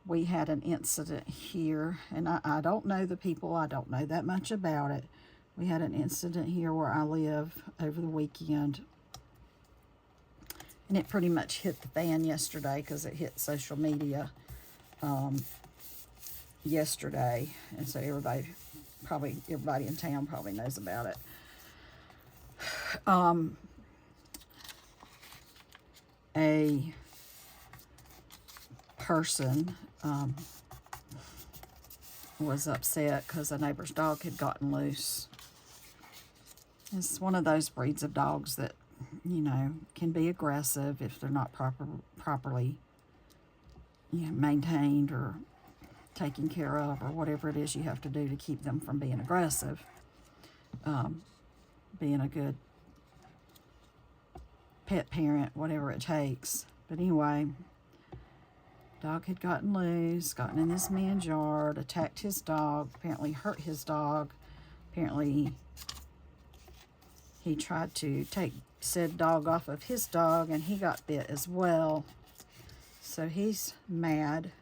We had an incident here, and I don't know the people. I don't know that much about it. We had an incident here where I live over the weekend. And it pretty much hit the fan yesterday because it hit social media yesterday. And so everybody in town probably knows about it. A person was upset because a neighbor's dog had gotten loose. It's one of those breeds of dogs that, you know, can be aggressive if they're not properly, you know, maintained or taken care of, or whatever it is you have to do to keep them from being aggressive. Being a good pet parent, whatever it takes. But anyway, dog had gotten loose, gotten in this man's yard, attacked his dog, apparently hurt his dog. Apparently he tried to take said dog off of his dog, and he got bit as well. So he's mad.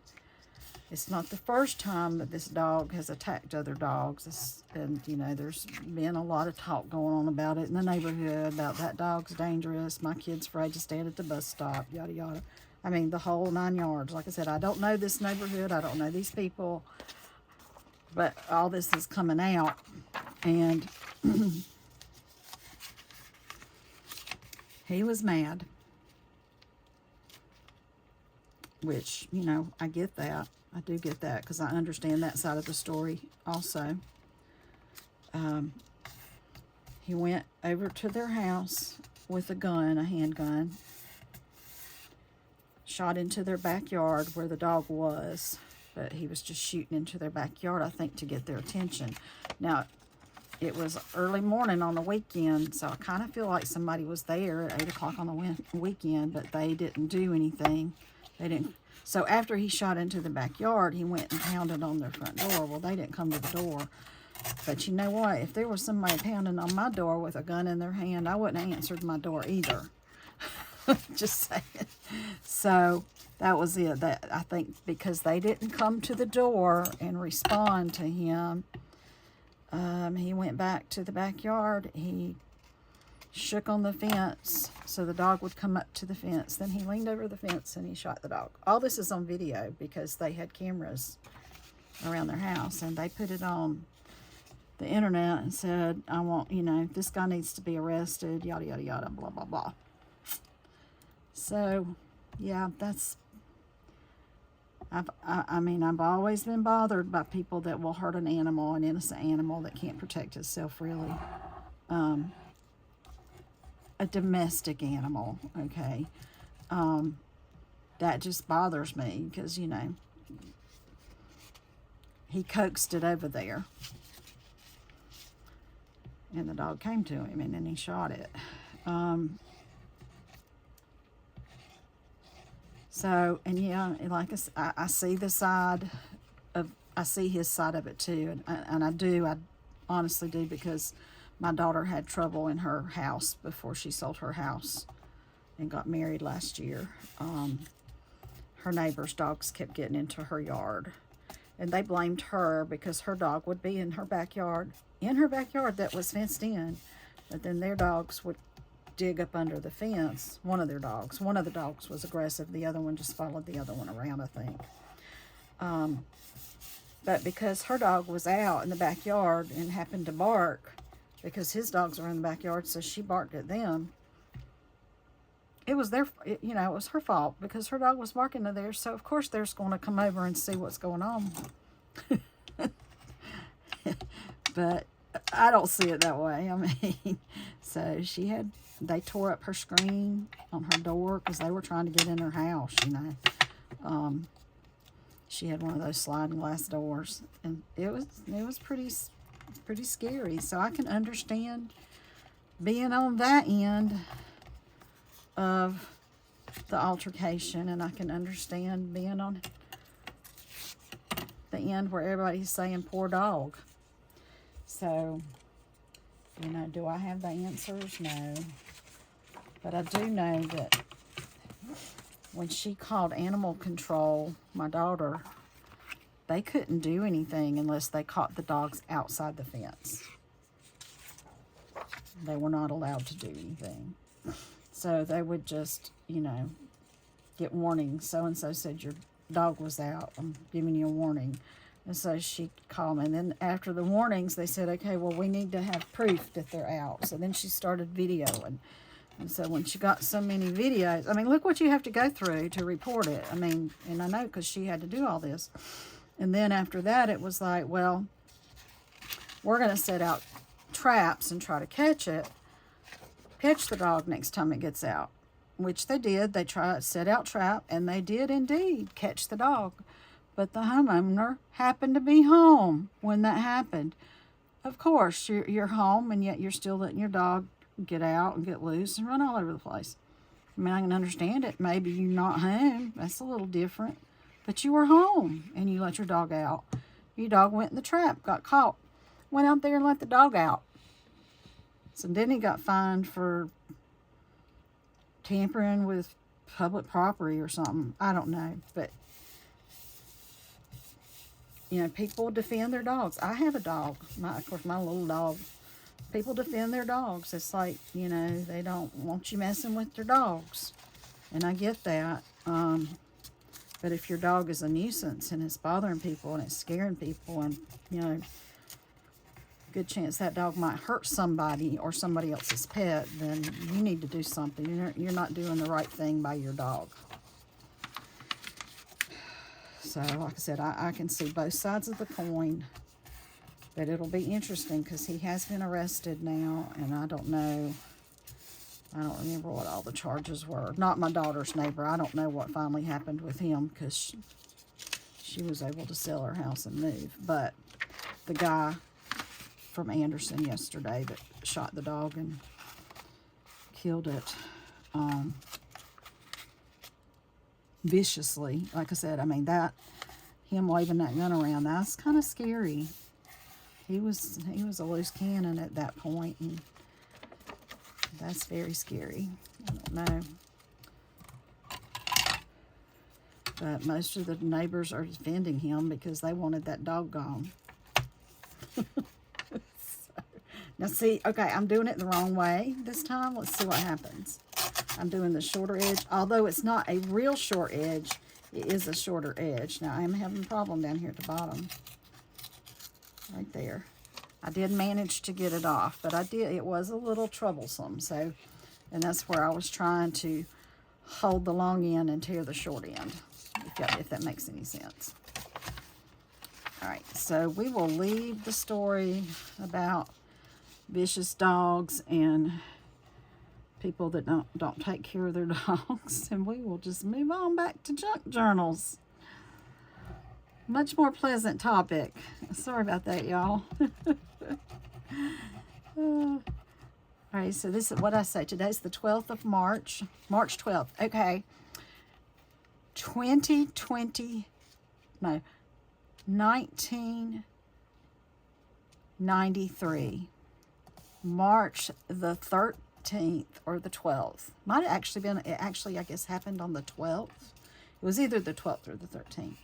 It's not the first time that this dog has attacked other dogs. And, you know, there's been a lot of talk going on about it in the neighborhood, about that dog's dangerous, my kid's afraid to stand at the bus stop, yada, yada. I mean, the whole 9 yards. Like I said, I don't know this neighborhood. I don't know these people. But all this is coming out. And he was mad. Which, you know, I get that. I do get that because I understand that side of the story also. He went over to their house with a gun, a handgun, shot into their backyard where the dog was, but he was just shooting into their backyard, I think, to get their attention. Now, it was early morning on the weekend, so I kind of feel like somebody was there at 8 o'clock on the weekend, but they didn't do anything. They didn't. So after he shot into the backyard, he went and pounded on their front door. Well, they didn't come to the door. But you know what? If there was somebody pounding on my door with a gun in their hand, I wouldn't have answered my door either. Just saying. So that was it. That I think because they didn't come to the door and respond to him, he went back to the backyard. He shook on the fence so the dog would come up to the fence. Then he leaned over the fence and he shot the dog. All this is on video because they had cameras around their house, and they put it on the internet and said, I want, you know, this guy needs to be arrested, yada, yada, yada, blah, blah, blah. So, yeah, that's, I mean, I've always been bothered by people that will hurt an animal, an innocent animal that can't protect itself, really. A domestic animal, okay? That just bothers me because, you know, he coaxed it over there. And the dog came to him, and then he shot it. So, and yeah, like I see the side of, I see his side of it too. And I honestly do, because my daughter had trouble in her house before she sold her house and got married last year. Her neighbor's dogs kept getting into her yard. And they blamed her because her dog would be in her backyard that was fenced in. But then their dogs would dig up under the fence. One of the dogs was aggressive. The other one just followed the other one around, I think. But because her dog was out in the backyard and happened to bark, because his dogs were in the backyard, so she barked at them. It was it was her fault because her dog was barking to theirs, so of course they're going to come over and see what's going on. But I don't see it that way. I mean, so they tore up her screen on her door because they were trying to get in her house, you know. She had one of those sliding glass doors, and it was pretty scary. So I can understand being on that end of the altercation, and I can understand being on the end where everybody's saying poor dog. So, you know, do I have the answers? No. But I do know that when she called animal control, my daughter, they couldn't do anything unless they caught the dogs outside the fence. They were not allowed to do anything. So they would just, you know, get warnings. So-and-so said your dog was out. I'm giving you a warning. And so she called me. And then after the warnings, they said, okay, well, we need to have proof that they're out. So then she started videoing. And so when she got so many videos, I mean, look what you have to go through to report it. I mean, and I know because she had to do all this. And then after that, it was like, well, we're going to set out traps and try to catch the dog next time it gets out, which they did. They set out trap, and they did indeed catch the dog. But the homeowner happened to be home when that happened. Of course, you're home, and yet you're still letting your dog get out and get loose and run all over the place. I mean, I can understand it. Maybe you're not home. That's a little different. But you were home, and you let your dog out. Your dog went in the trap, got caught, went out there and let the dog out. So then he got fined for tampering with public property or something. I don't know. But, you know, people defend their dogs. I have a dog. Of course, my little dog. People defend their dogs. It's like, you know, they don't want you messing with their dogs. And I get that. But if your dog is a nuisance and it's bothering people and it's scaring people and, you know, good chance that dog might hurt somebody or somebody else's pet, then you need to do something. You're not doing the right thing by your dog. So, like I said, I can see both sides of the coin. But it'll be interesting because he has been arrested now, and I don't know. I don't remember what all the charges were. Not my daughter's neighbor. I don't know what finally happened with him because she was able to sell her house and move. But the guy from Anderson yesterday that shot the dog and killed it viciously. Like I said, I mean, him waving that gun around, that's kind of scary. He was a loose cannon at that point, and that's very scary. I don't know. But most of the neighbors are defending him because they wanted that dog gone. Now see, okay, I'm doing it the wrong way this time. Let's see what happens. I'm doing the shorter edge. Although it's not a real short edge, it is a shorter edge. Now, I'm having a problem down here at the bottom. Right there. I did manage to get it off, but it was a little troublesome. So, and that's where I was trying to hold the long end and tear the short end, if that makes any sense. All right, so we will leave the story about vicious dogs and people that don't take care of their dogs, and we will just move on back to junk journals. Much more pleasant topic. Sorry about that, y'all. All right, so this is what I say. Today's the 12th of March. March 12th. Okay. 1993. March the 13th or the 12th. Might have actually been, it actually, I guess, happened on the 12th. It was either the 12th or the 13th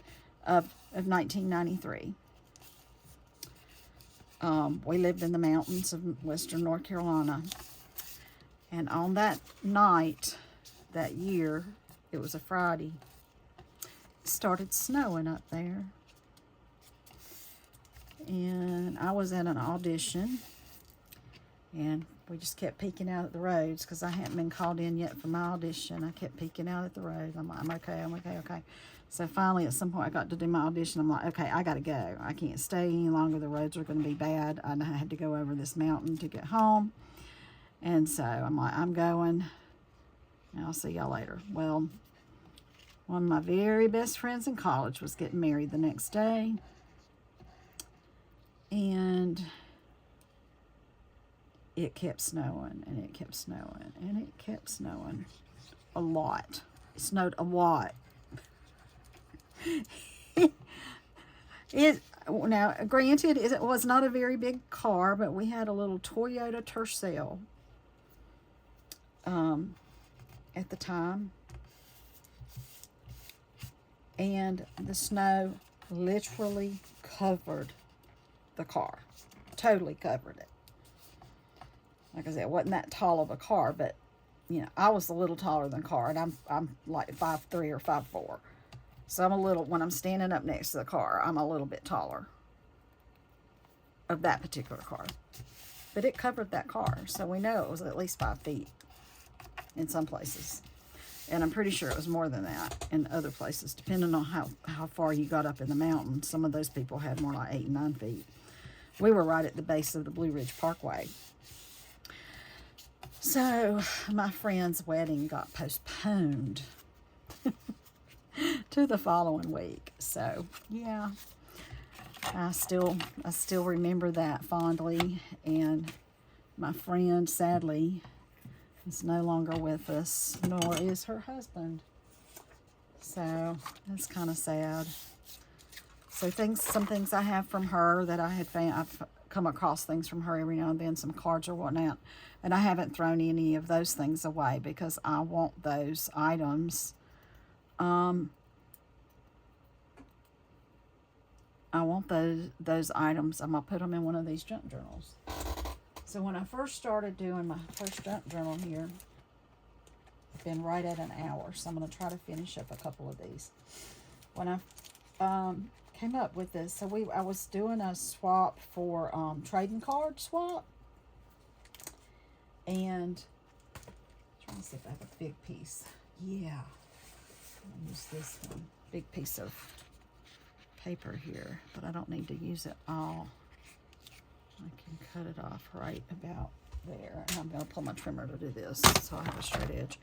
of 1993. We lived in the mountains of western North Carolina. And on that night, that year, it was a Friday, it started snowing up there. And I was at an audition, and we just kept peeking out at the roads because I hadn't been called in yet for my audition. I kept peeking out at the road. I'm okay. So finally, at some point, I got to do my audition. I'm like, okay, I got to go. I can't stay any longer. The roads are going to be bad. I had to go over this mountain to get home. And so I'm like, I'm going. I'll see y'all later. Well, one of my very best friends in college was getting married the next day. And it kept snowing, and it kept snowing, and it kept snowing a lot. It snowed a lot. Now, granted, it was not a very big car, but we had a little Toyota Tercel at the time. And the snow literally covered the car. Totally covered it. Like I said, it wasn't that tall of a car, but, you know, I was a little taller than the car, and I'm like 5'3" or 5'4". So I'm a little, when I'm standing up next to the car, I'm a little bit taller of that particular car. But it covered that car, so we know it was at least 5 feet in some places. And I'm pretty sure it was more than that in other places, depending on how far you got up in the mountain. Some of those people had more like 8 and 9 feet. We were right at the base of the Blue Ridge Parkway. So my friend's wedding got postponed to the following week. So yeah, I still remember that fondly. And my friend, sadly, is no longer with us, nor is her husband. So that's kind of sad. So some things I have from her that I had found, I've come across things from her every now and then, some cards or whatnot. And I haven't thrown any of those things away because I want those items. I want those items. I'm going to put them in one of these junk journals. So when I first started doing my first junk journal here, I've been right at an hour. So I'm going to try to finish up a couple of these. When I came up with this, so I was doing a swap for trading card swap. And I'm trying to see if I have a big piece. Yeah. I'll use this one. Big piece of paper here, but I don't need to use it all. I can cut it off right about there. And I'm going to pull my trimmer to do this so I have a straight edge.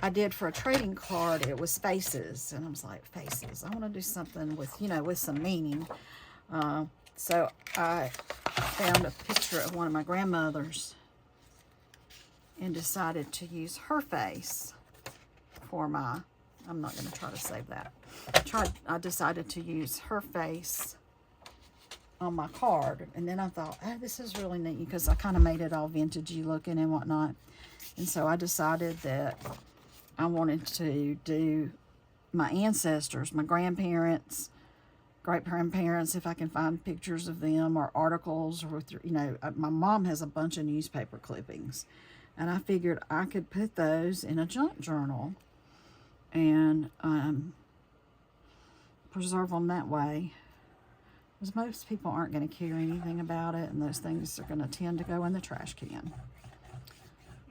I did for a trading card, it was faces. And I was like, faces. I want to do something with, you know, with some meaning. So I found a picture of one of my grandmothers and decided to use her face for my, I'm not going to try to save that. I decided to use her face on my card. And then I thought, oh, this is really neat because I kind of made it all vintagey looking and whatnot. And so I decided that I wanted to do my ancestors, my grandparents, great-grandparents, if I can find pictures of them or articles, or, you know, my mom has a bunch of newspaper clippings. And I figured I could put those in a junk journal and preserve them that way. Because most people aren't going to care anything about it, and those things are going to tend to go in the trash can.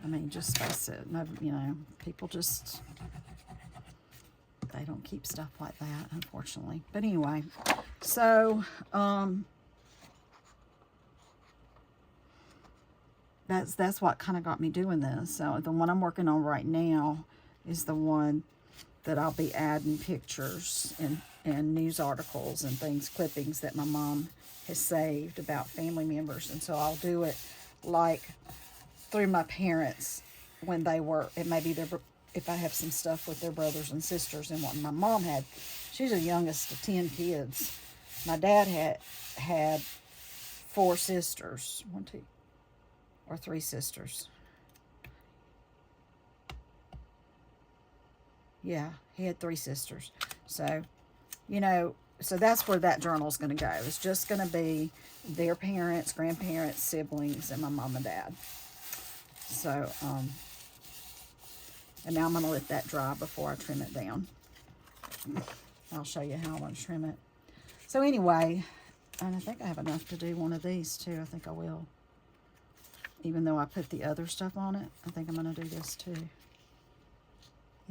I mean, just face it. No, you know, people just, they don't keep stuff like that, unfortunately. But anyway, so that's what kind of got me doing this. So the one I'm working on right now is the one that I'll be adding pictures and news articles and things, clippings that my mom has saved about family members. And so I'll do it like through my parents when they were, it may be if I have some stuff with their brothers and sisters and what my mom had. She's the youngest of 10 kids. My dad had 4 sisters, 1, 2, or 3 sisters. Yeah, he had 3 sisters. So, you know, so that's where that journal is going to go. It's just going to be their parents, grandparents, siblings, and my mom and dad. So, and now I'm going to let that dry before I trim it down. I'll show you how I want to trim it. So anyway, and I think I have enough to do one of these too. I think I will. Even though I put the other stuff on it, I think I'm going to do this too.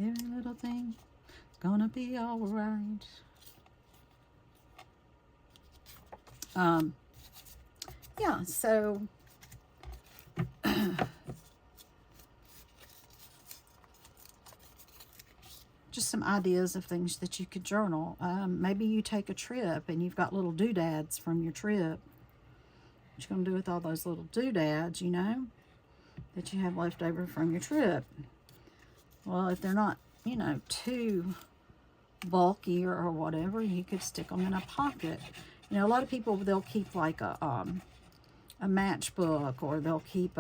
Every little thing is going to be all right. Yeah, so just some ideas of things that you could journal. Maybe you take a trip and you've got little doodads from your trip. What you going to do with all those little doodads, you know, that you have left over from your trip? Well, if they're not, you know, too bulky or whatever, you could stick them in a pocket. You know, a lot of people, they'll keep like a matchbook, or they'll keep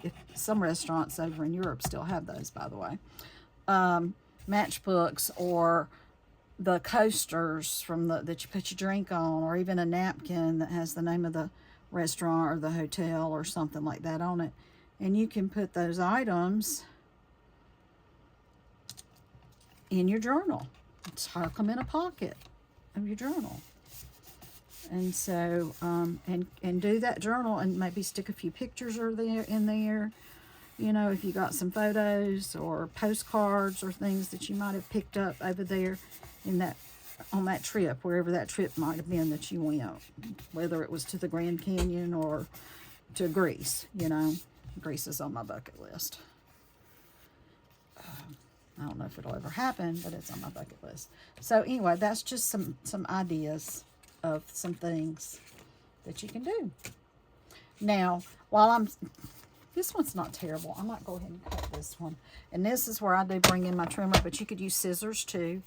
if some restaurants over in Europe still have those, by the way, matchbooks, or the coasters from that you put your drink on, or even a napkin that has the name of the restaurant or the hotel or something like that on it. And you can put those items in your journal. Tuck them in a pocket of your journal. And so, and do that journal, and maybe stick a few pictures in there. You know, if you got some photos or postcards or things that you might have picked up over there on that trip, wherever that trip might have been that you went, whether it was to the Grand Canyon or to Greece. You know, Greece is on my bucket list. I don't know if it'll ever happen, but it's on my bucket list. So anyway, that's just some ideas of some things that you can do. Now, this one's not terrible. I might go ahead and cut this one. And this is where I do bring in my trimmer, but you could use scissors too.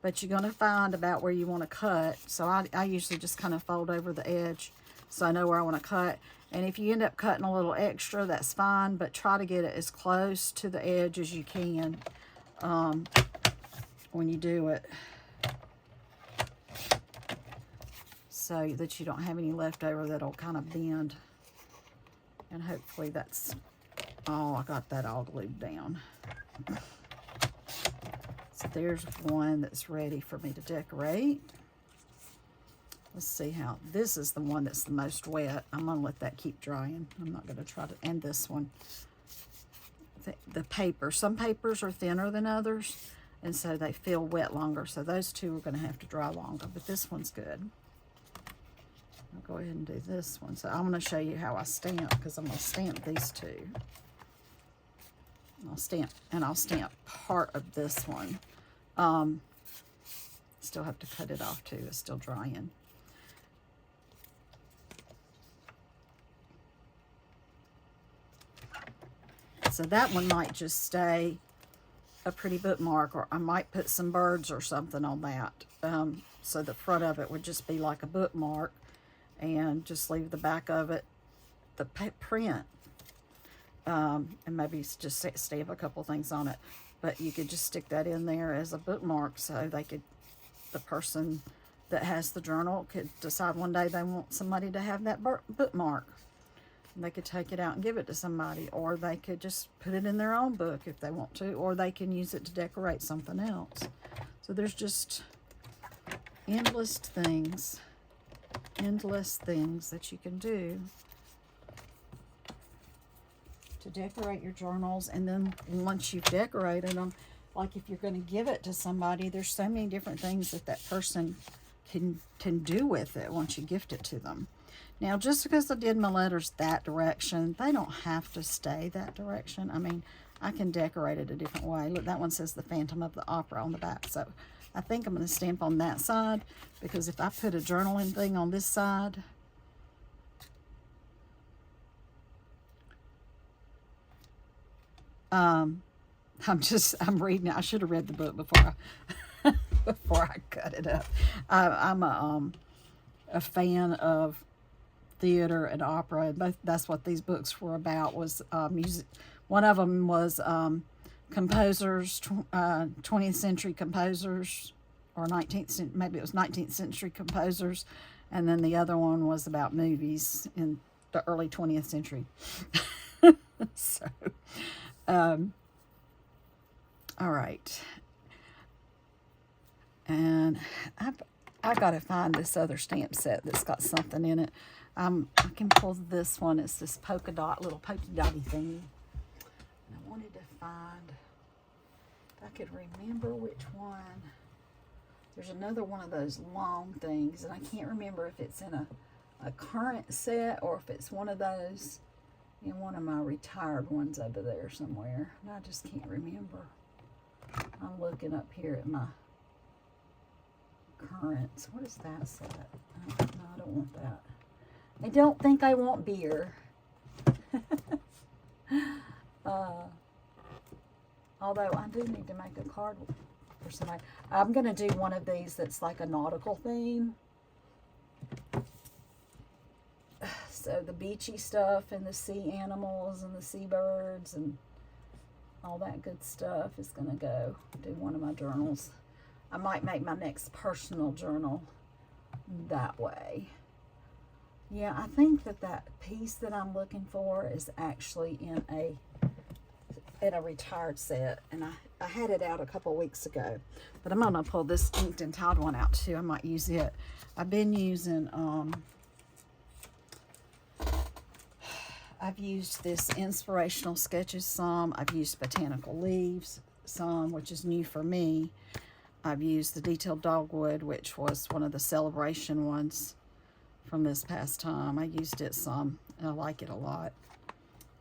but you're going to find about where you want to cut. So I usually just kind of fold over the edge so I know where I want to cut. And if you end up cutting a little extra, that's fine, but try to get it as close to the edge as you can when you do it, so that you don't have any leftover that'll kind of bend. And hopefully that's, oh, I got that all glued down. So there's one that's ready for me to decorate. Let's see how, this is the one that's the most wet. I'm gonna let that keep drying. I'm not gonna try to, and this one. The paper, some papers are thinner than others, and so they feel wet longer. So those two are gonna have to dry longer, but this one's good. I'll go ahead and do this one. So I'm gonna show you how I stamp, because I'm gonna stamp these two. I'll stamp part of this one. Still have to cut it off too, it's still drying. So that one might just stay a pretty bookmark, or I might put some birds or something on that. So the front of it would just be like a bookmark, and just leave the back of it the print. And maybe just stamp a couple things on it. But you could just stick that in there as a bookmark, so they could, the person that has the journal could decide one day they want somebody to have that bookmark. They could take it out and give it to somebody, or they could just put it in their own book if they want to, or they can use it to decorate something else. So there's just endless things that you can do to decorate your journals. And then once you've decorated them, like if you're going to give it to somebody, there's so many different things that that person can do with it once you gift it to them. Now, just because I did my letters that direction, they don't have to stay that direction. I mean, I can decorate it a different way. Look, that one says the Phantom of the Opera on the back. So I think I'm going to stamp on that side, because if I put a journaling thing on this side, I'm reading it. I should have read the book before I cut it up. I'm a fan of theater and opera, and both, that's what these books were about, was music. One of them was composers, 20th century composers, or 19th, maybe it was 19th century composers, and then the other one was about movies in the early 20th century. So, all right, and I gotta find this other stamp set that's got something in it. I can pull this one. It's this polka dotty thing. And I wanted to find, if I could remember which one. There's another one of those long things, and I can't remember if it's in a current set or if it's one of those in one of my retired ones over there somewhere. And I just can't remember. I'm looking up here at my currents. What is that set? No, I don't want that. I don't think I want beer. Although I do need to make a card for somebody. I'm going to do one of these that's like a nautical theme. So the beachy stuff and the sea animals and the seabirds and all that good stuff is going to go do one of my journals. I might make my next personal journal that way. Yeah, I think that piece that I'm looking for is actually in a retired set, and I had it out a couple weeks ago, but I'm gonna pull this inked and tiled one out too. I might use it. I've been using I've used this Inspirational Sketches some. I've used Botanical Leaves some, which is new for me. I've used the Detailed Dogwood, which was one of the celebration ones from this past time. I used it some, and I like it a lot.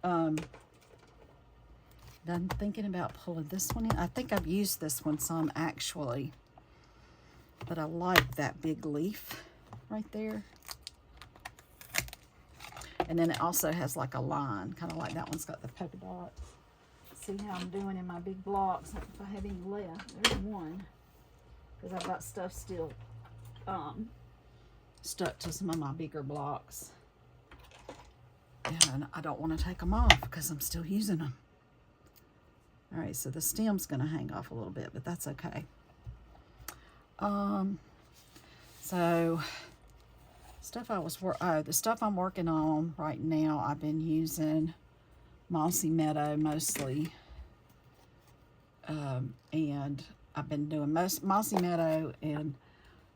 I'm thinking about pulling this one in. I think I've used this one some, actually. But I like that big leaf right there. And then it also has like a line, kind of like that one's got the polka dot. See how I'm doing in my big blocks, if I have any left. There's one. because I've got stuff still stuck to some of my bigger blocks. And I don't want to take them off because I'm still using them. All right, so the stem's going to hang off a little bit, but that's okay. So stuff the stuff I'm working on right now, I've been using Mossy Meadow mostly. And I've been doing Mossy Meadow and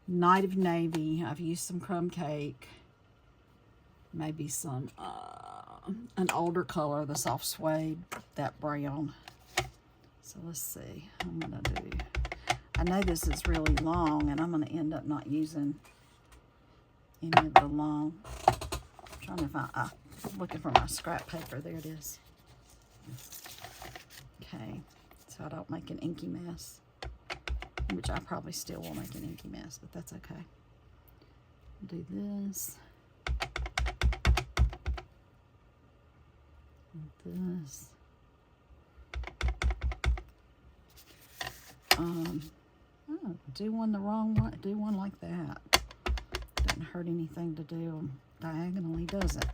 Night of Navy. I've used some crumb cake, maybe some an older color, the soft suede, that brown. So let's see. I'm gonna do. I know this is really long, and I'm gonna end up not using any of the long. I'm trying to find. I'm looking for my scrap paper. There it is. Okay, so I don't make an inky mess, which I probably still will make an inky mess, but that's okay. Do this. This. Oh, do one the wrong one. Do one like that. Doesn't hurt anything to do them diagonally, does it?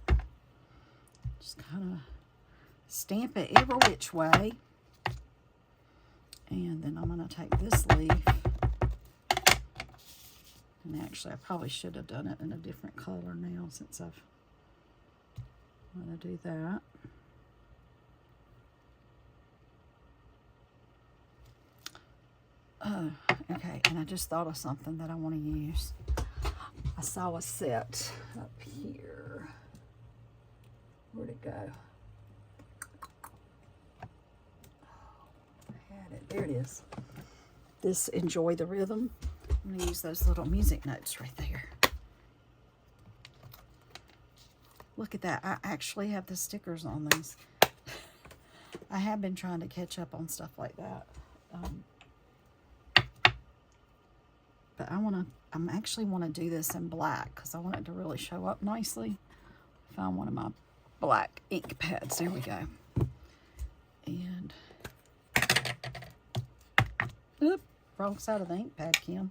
Just kind of stamp it every which way. And then I'm going to take this leaf. And actually, I probably should have done it in a different color now since I'm going to do that. Oh, okay, and I just thought of something that I want to use. I saw a set up here. Where'd it go? I had it. There it is. This Enjoy the Rhythm. I'm going to use those little music notes right there. Look at that. I actually have the stickers on these. I have been trying to catch up on stuff like that. But I actually want to do this in black because I want it to really show up nicely. Found one of my black ink pads. There we go. And, oop, wrong side of the ink pad, Kim.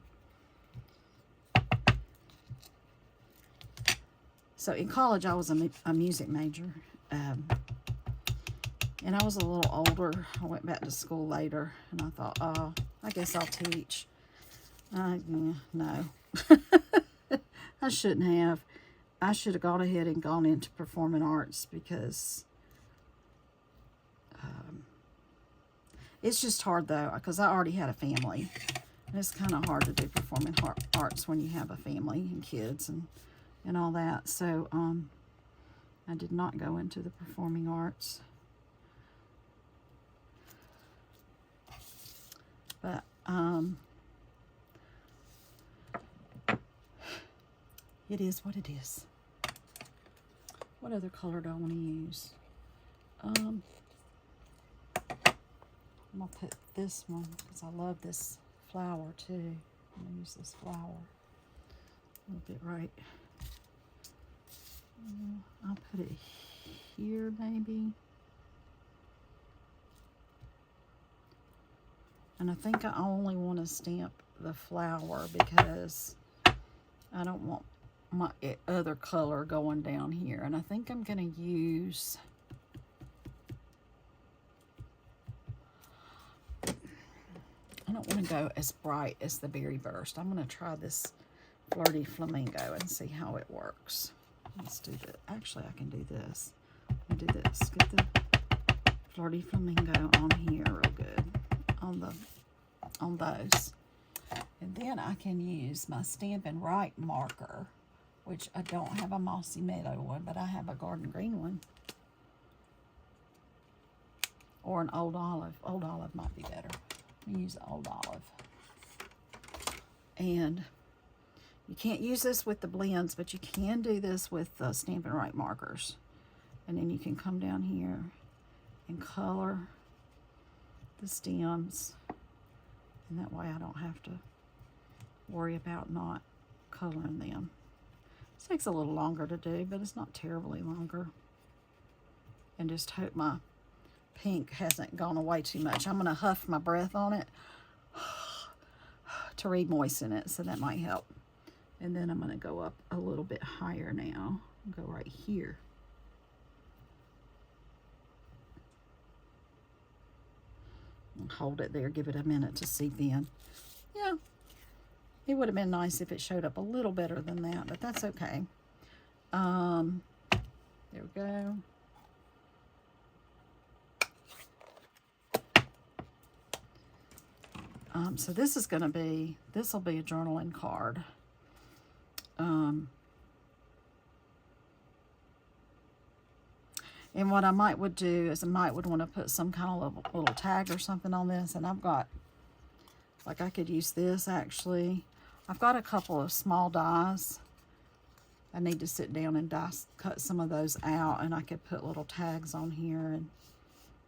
So in college, I was a music major. And I was a little older. I went back to school later, and I thought, oh, I guess I'll teach. No. I shouldn't have. I should have gone ahead and gone into performing arts because it's just hard, though, because I already had a family. And it's kind of hard to do performing arts when you have a family and kids and all that. So I did not go into the performing arts. But it is what it is. What other color do I want to use? I'm going to put this one because I love this flower too. I'm going to use this flower a little bit right. I'll put it here maybe. And I think I only want to stamp the flower because I don't want my other color going down here. And I think I'm going to use, I don't want to go as bright as the Berry Burst. I'm going to try this Flirty Flamingo and see how it works. Let's do that. Actually, I can do this. I'll do this. Get the Flirty Flamingo on here real good. On those. And then I can use my Stampin' Right marker, which I don't have a Mossy Meadow one, but I have a Garden Green one. Or an Old Olive. Old Olive might be better. Let me use the Old Olive. And you can't use this with the blends, but you can do this with the Stampin' Right markers. And then you can come down here and color the stems. And that way I don't have to worry about not coloring them. This takes a little longer to do, but it's not terribly longer. And just hope my pink hasn't gone away too much. I'm going to huff my breath on it to re-moisten it, so that might help. And then I'm going to go up a little bit higher now. Go right here. And hold it there, give it a minute to seep in. Yeah, it would have been nice if it showed up a little better than that, but that's okay. There we go. So this is going to be, this will be a journaling card. And what I would do is I would want to put some kind of little tag or something on this. And I've got, like, I could use this actually. I've got a couple of small dies. I need to sit down and cut some of those out, and I could put little tags on here and,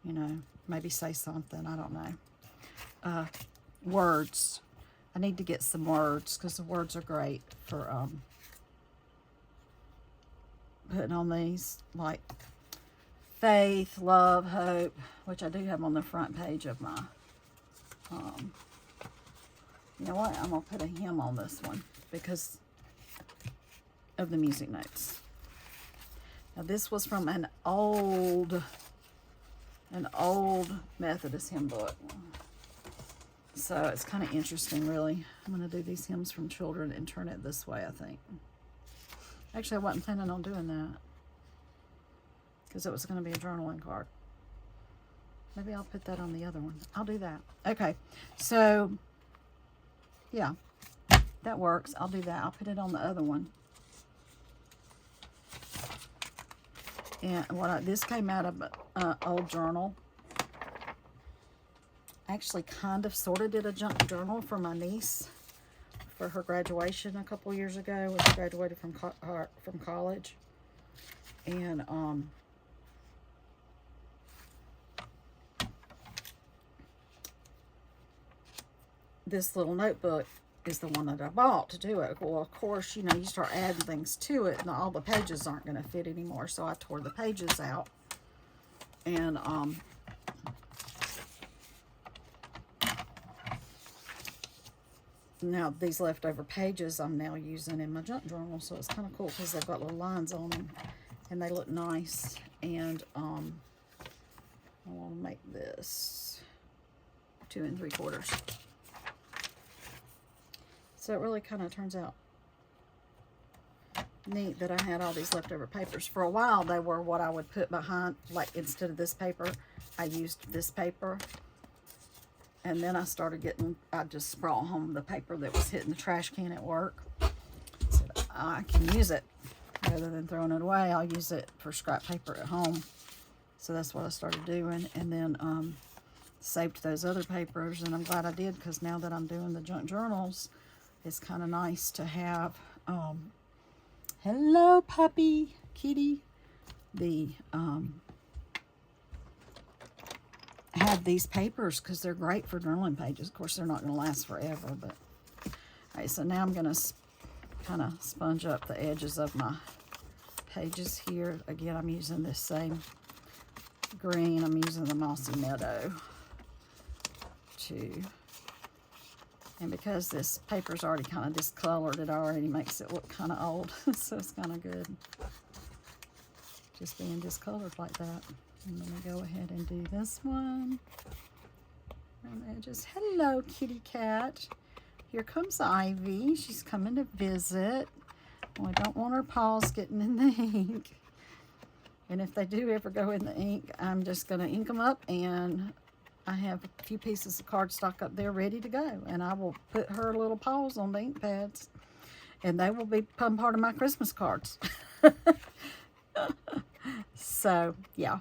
you know, maybe say something. I don't know. Words. I need to get some words because the words are great for putting on these, like faith, love, hope, which I do have on the front page of my, you know what, I'm going to put a hymn on this one because of the music notes. Now this was from an old Methodist hymn book. So it's kind of interesting, really. I'm going to do these hymns from children and turn it this way, I think. Actually, I wasn't planning on doing that because it was going to be a journaling card. Maybe I'll put that on the other one. I'll do that. Okay, so yeah, that works. I'll do that. I'll put it on the other one. And this came out of an old journal. I actually kind of sort of did a junk journal for my niece for her graduation a couple years ago when she graduated from college. And this little notebook is the one that I bought to do it. Well, of course, you know, you start adding things to it and all the pages aren't going to fit anymore. So I tore the pages out. And now these leftover pages I'm now using in my junk journal, so it's kind of cool because they've got little lines on them and they look nice. And I want to make this 2 3/4. So it really kind of turns out neat that I had all these leftover papers. For a while they were what I would put behind, like instead of this paper I used this paper. And then I just brought home the paper that was hitting the trash can at work. So I can use it rather than throwing it away. I'll use it for scrap paper at home. So that's what I started doing. And then saved those other papers. And I'm glad I did because now that I'm doing the junk journals, it's kind of nice to have, hello puppy, kitty, have these papers because they're great for journaling pages. Of course, they're not going to last forever, but all right. So now I'm going to kind of sponge up the edges of my pages here. Again, I'm using this same green. I'm using the Mossy Meadow too. And because this paper's already kind of discolored, it already makes it look kind of old. So it's kind of good just being discolored like that. I'm going to go ahead and do this one around the edges. Hello, kitty cat. Here comes Ivy. She's coming to visit. Well, I don't want her paws getting in the ink. And if they do ever go in the ink, I'm just going to ink them up. And I have a few pieces of cardstock up there ready to go. And I will put her little paws on the ink pads. And they will become part of my Christmas cards. So, yeah.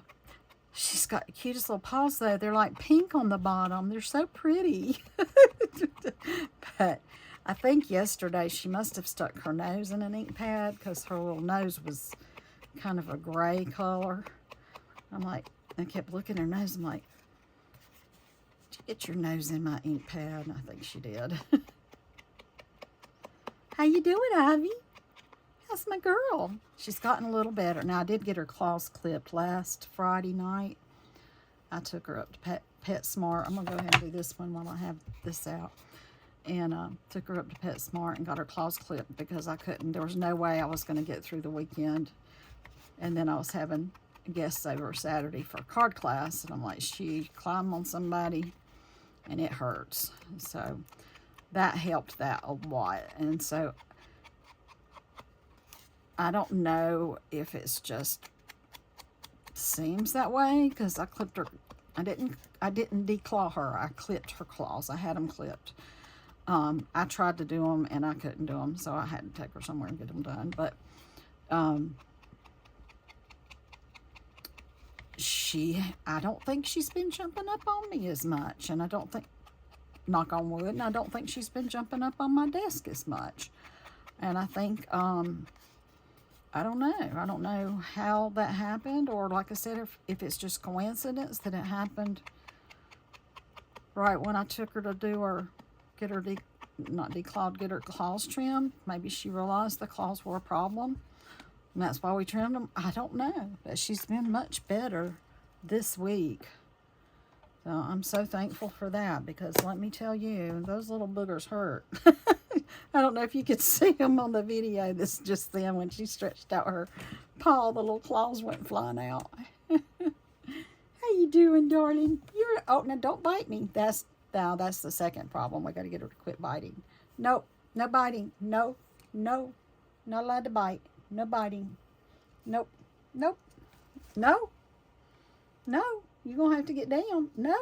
She's got the cutest little paws, though. They're like pink on the bottom. They're so pretty. But I think yesterday she must have stuck her nose in an ink pad because her little nose was kind of a gray color. I'm like, I kept looking at her nose. I'm like, did you get your nose in my ink pad? And I think she did. How you doing, Ivy? That's my girl. She's gotten a little better. Now, I did get her claws clipped last Friday night. I took her up to PetSmart. I'm going to go ahead and do this one while I have this out. and took her up to PetSmart and got her claws clipped because I couldn't. There was no way I was going to get through the weekend. And then I was having guests over Saturday for card class, and I'm like, she climbed on somebody and it hurts. So that helped that a lot. And so I don't know if it's just seems that way because I clipped her. I didn't declaw her. I clipped her claws. I had them clipped. I tried to do them and I couldn't do them, so I had to take her somewhere and get them done. But I don't think she's been jumping up on me as much, and I don't think, knock on wood, and I don't think she's been jumping up on my desk as much. And I think, I don't know. I don't know how that happened, or like I said, if it's just coincidence that it happened right when I took her to do her, get her, not declawed, get her claws trimmed. Maybe she realized the claws were a problem, and that's why we trimmed them. I don't know, but she's been much better this week. So I'm so thankful for that, because let me tell you, those little boogers hurt. I don't know if you could see them on the video. This is just then when she stretched out her paw, the little claws went flying out. How you doing, darling? Oh, now don't bite me. That's the second problem. We got to get her to quit biting. Nope, no biting. No, not allowed to bite. No biting. Nope. No. You're going to have to get down. No.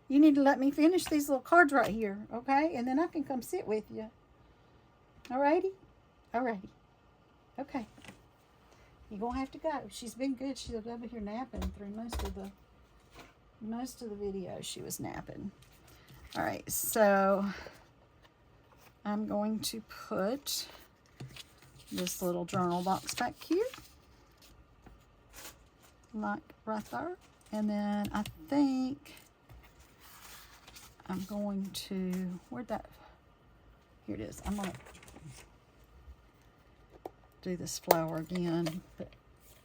You need to let me finish these little cards right here, okay? And then I can come sit with you. Alrighty? Alrighty. Okay. You're going to have to go. She's been good. She's over here napping through most of the video. She was napping. Alright, so I'm going to put this little journal box back here, like right there. And then I think I'm going to, here it is. I'm going to do this flower again, but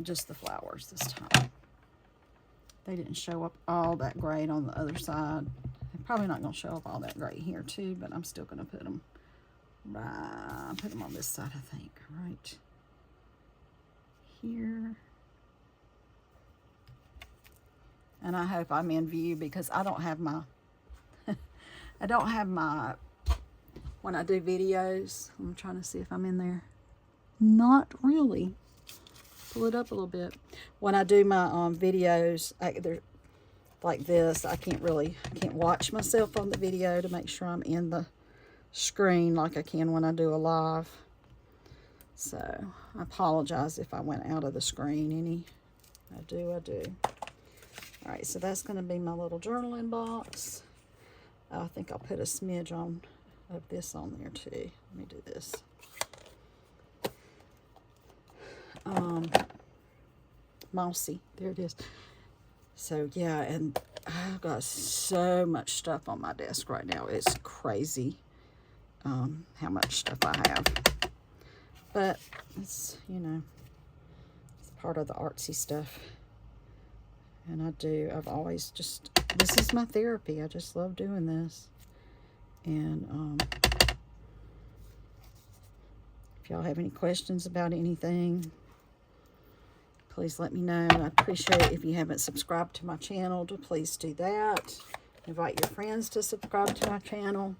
just the flowers this time. They didn't show up all that great on the other side. They're probably not going to show up all that great here too, but I'm still going to put them on this side, I think, right here. And I hope I'm in view, because I don't have my, when I do videos, I'm trying to see if I'm in there. Not really. Pull it up a little bit. When I do my videos, they're like this, I can't watch myself on the video to make sure I'm in the screen like I can when I do a live. So I apologize if I went out of the screen any. I do. All right, so that's going to be my little journaling box. I think I'll put a smidge of this on there too. Let me do this. Mossy, there it is. So yeah, and I've got so much stuff on my desk right now. It's crazy how much stuff I have. But it's, it's part of the artsy stuff. And I've always this is my therapy. I just love doing this. And if y'all have any questions about anything, please let me know. I appreciate if you haven't subscribed to my channel to please do that. Invite your friends to subscribe to my channel.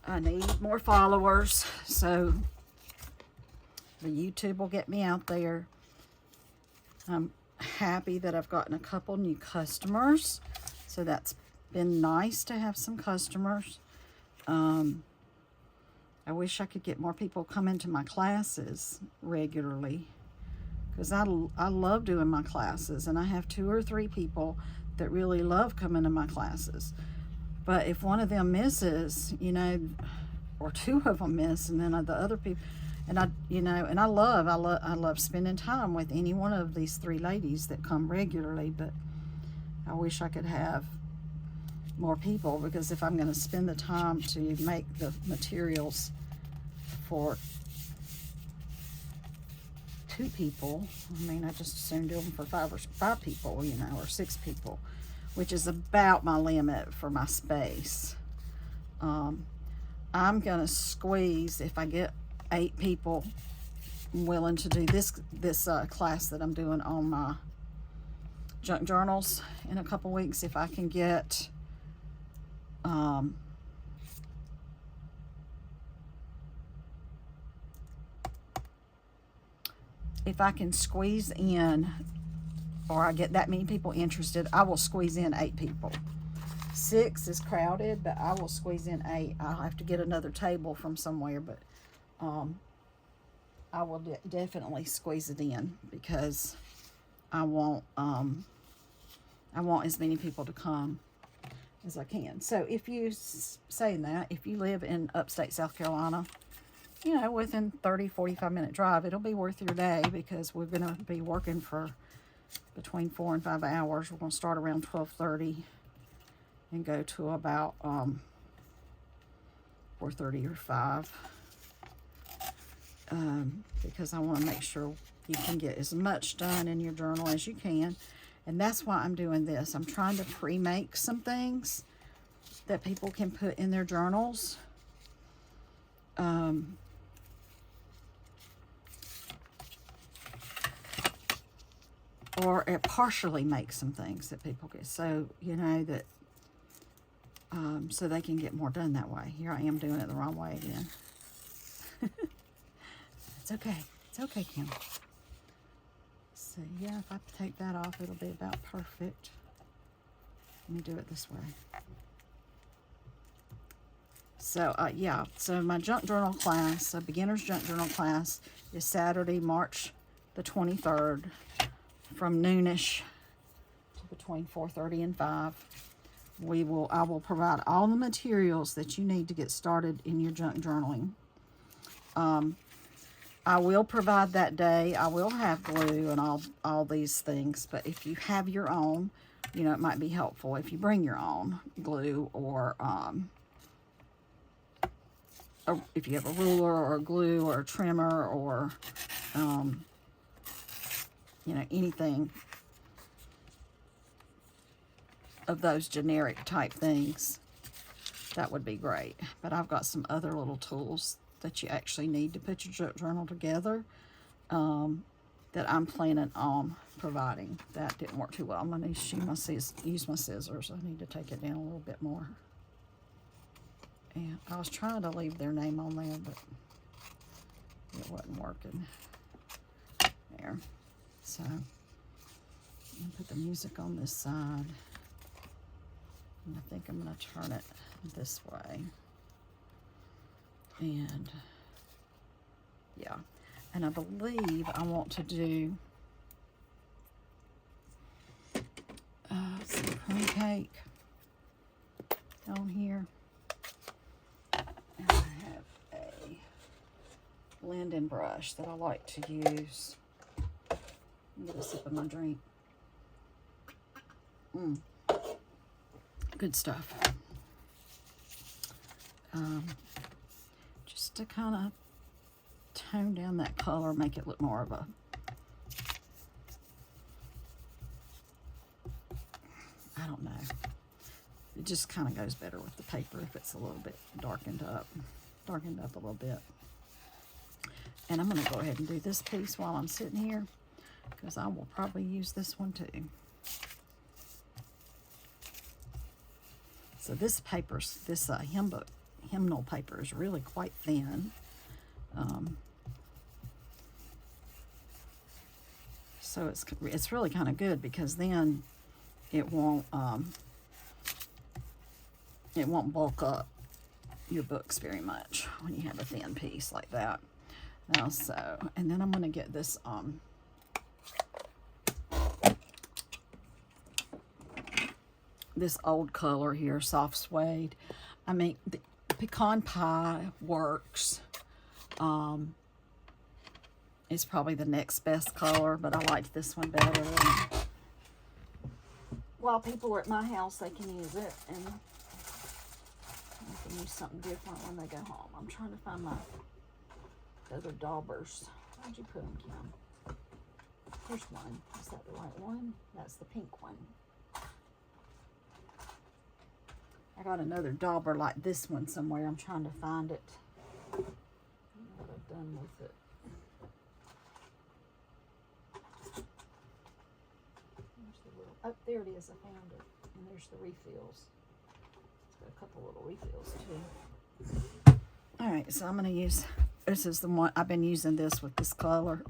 I need more followers, so the YouTube will get me out there. I'm happy that I've gotten a couple new customers, so that's been nice to have some customers. I wish I could get more people come into my classes regularly, because I love doing my classes, and I have 2 or 3 people that really love coming to my classes. But if one of them misses, or 2 of them miss, and then the other people, and I love spending time with any one of these 3 ladies that come regularly. But I wish I could have more people, because if I'm going to spend the time to make the materials for 2 people, I just assume do them for 5 people, or 6 people, which is about my limit for my space. I'm gonna squeeze, if I get 8 people willing to do this class that I'm doing on my junk journals in a couple weeks, if I can get if I can squeeze in, or I get that many people interested, I will squeeze in 8 people. 6 is crowded, but I will squeeze in 8. I'll have to get another table from somewhere, but I will definitely squeeze it in, because I want as many people to come as I can. So if you, saying that, if you live in upstate South Carolina, you know, within 30-45-minute drive, it'll be worth your day, because we're going to be working for between 4 and 5 hours. We're going to start around 12:30 and go to about 4:30 or 5, because I want to make sure you can get as much done in your journal as you can. And that's why I'm doing this. I'm trying to pre-make some things that people can put in their journals. Or partially make some things that people get, so you know that so they can get more done that way. Here I am doing it the wrong way again. It's okay. It's okay, Kim. So yeah, if I take that off, it'll be about perfect. Let me do it this way. So yeah, so my junk journal class, a beginner's junk journal class, is Saturday, March the 23rd, from noonish to between 4:30 and 5. I will provide all the materials that you need to get started in your junk journaling. I will provide that day. I will have glue and all these things, but if you have your own, you know, it might be helpful if you bring your own glue, or if you have a ruler or a glue or a trimmer, or you know, anything of those generic type things, that would be great. But I've got some other little tools that you actually need to put your journal together, that I'm planning on providing. That didn't work too well. I'm going to use my scissors. I need to take it down a little bit more. And I was trying to leave their name on there, but it wasn't working. There. So, I'm going to put the music on this side. And I think I'm going to turn it this way. And, yeah. And I believe I want to do some crumb cake on here. And I have a blending brush that I like to use. Get a sip of my drink. Good stuff. Just to kind of tone down that color, make it look more of a, I don't know. It just kind of goes better with the paper if it's a little bit darkened up a little bit. And I'm going to go ahead and do this piece while I'm sitting here, because I will probably use this one too. So this paper's, this hymnal paper is really quite thin. So it's really kind of good, because then it won't bulk up your books very much when you have a thin piece like that. Now, so, and then I'm going to get this this old color here, soft suede. I mean, the pecan pie works. It's probably the next best color, but I liked this one better. And while people are at my house, they can use it, and I can use something different when they go home. I'm trying to find my other daubers. Where'd you put them, Kim? There's one. Is that the right one? That's the pink one. got another dauber like this one somewhere. I'm trying to find it. I don't know what I've done with it. There's the little, oh, there it is. I found it. And there's the refills. It's got a couple little refills too. All right, so I'm going to use, this is the one, I've been using this with this color.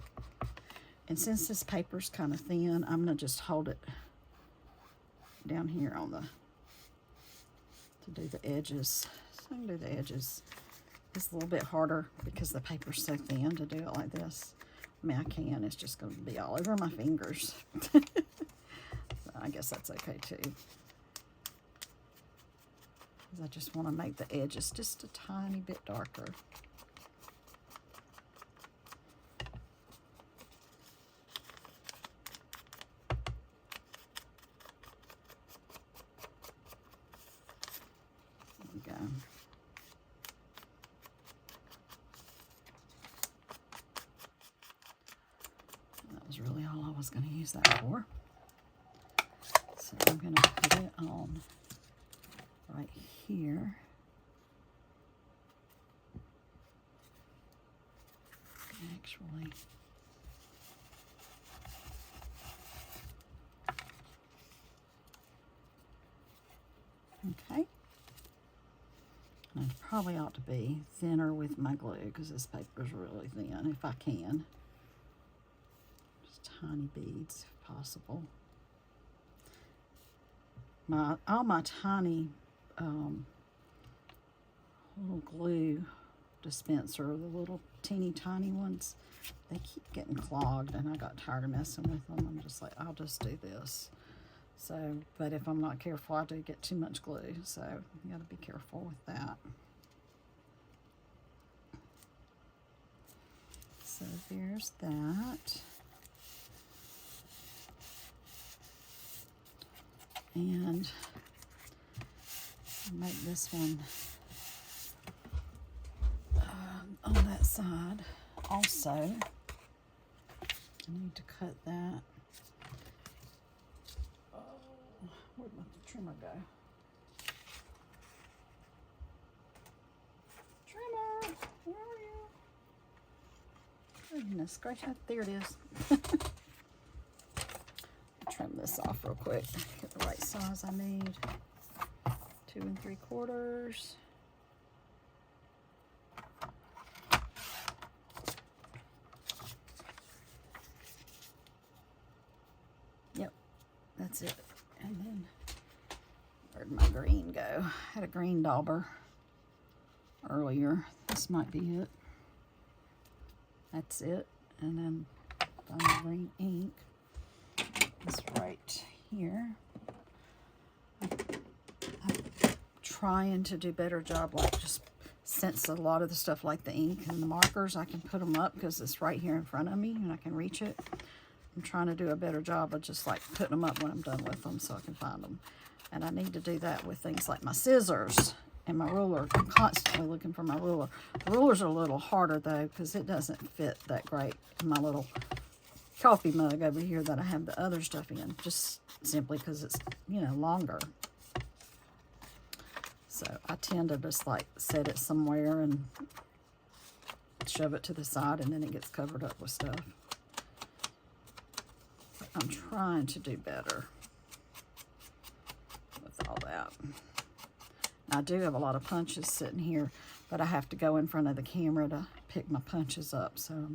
And since this paper's kind of thin, I'm going to just hold it down here on the, to do the edges. So I can do the edges. It's a little bit harder because the paper's so thin to do it like this. I mean, I can, it's just going to be all over my fingers. So I guess that's okay too. I just want to make the edges just a tiny bit darker. There we go. That was really all I was going to use that for. So I'm going to put it on right here. Actually, okay. And I probably ought to be thinner with my glue because this paper is really thin if I can. Just tiny beads if possible. All my tiny little glue dispenser, the little teeny tiny ones, they keep getting clogged and I got tired of messing with them. I'm just like, I'll just do this. So, but if I'm not careful, I do get too much glue, so you got to be careful with that. So there's that. And I'll make this one on that side also. I need to cut that. Oh, where'd my trimmer go? Trimmer, where are you? Goodness gracious, there it is. Trim this off real quick. Get the right size I need. 2 3/4. Yep, that's it. And then where'd my green go? I had a green dauber earlier. This might be it. That's it. And then the green ink is right here. I'm trying to do a better job, like just since a lot of the stuff like the ink and the markers, I can put them up because it's right here in front of me and I can reach it. I'm trying to do a better job of just like putting them up when I'm done with them so I can find them. And I need to do that with things like my scissors and my ruler. I'm constantly looking for my ruler. The rulers are a little harder though because it doesn't fit that great in my little coffee mug over here that I have the other stuff in, just simply because it's, you know, longer. So I tend to just like set it somewhere and shove it to the side and then it gets covered up with stuff. But I'm trying to do better with all that. I do have a lot of punches sitting here, but I have to go in front of the camera to pick my punches up, so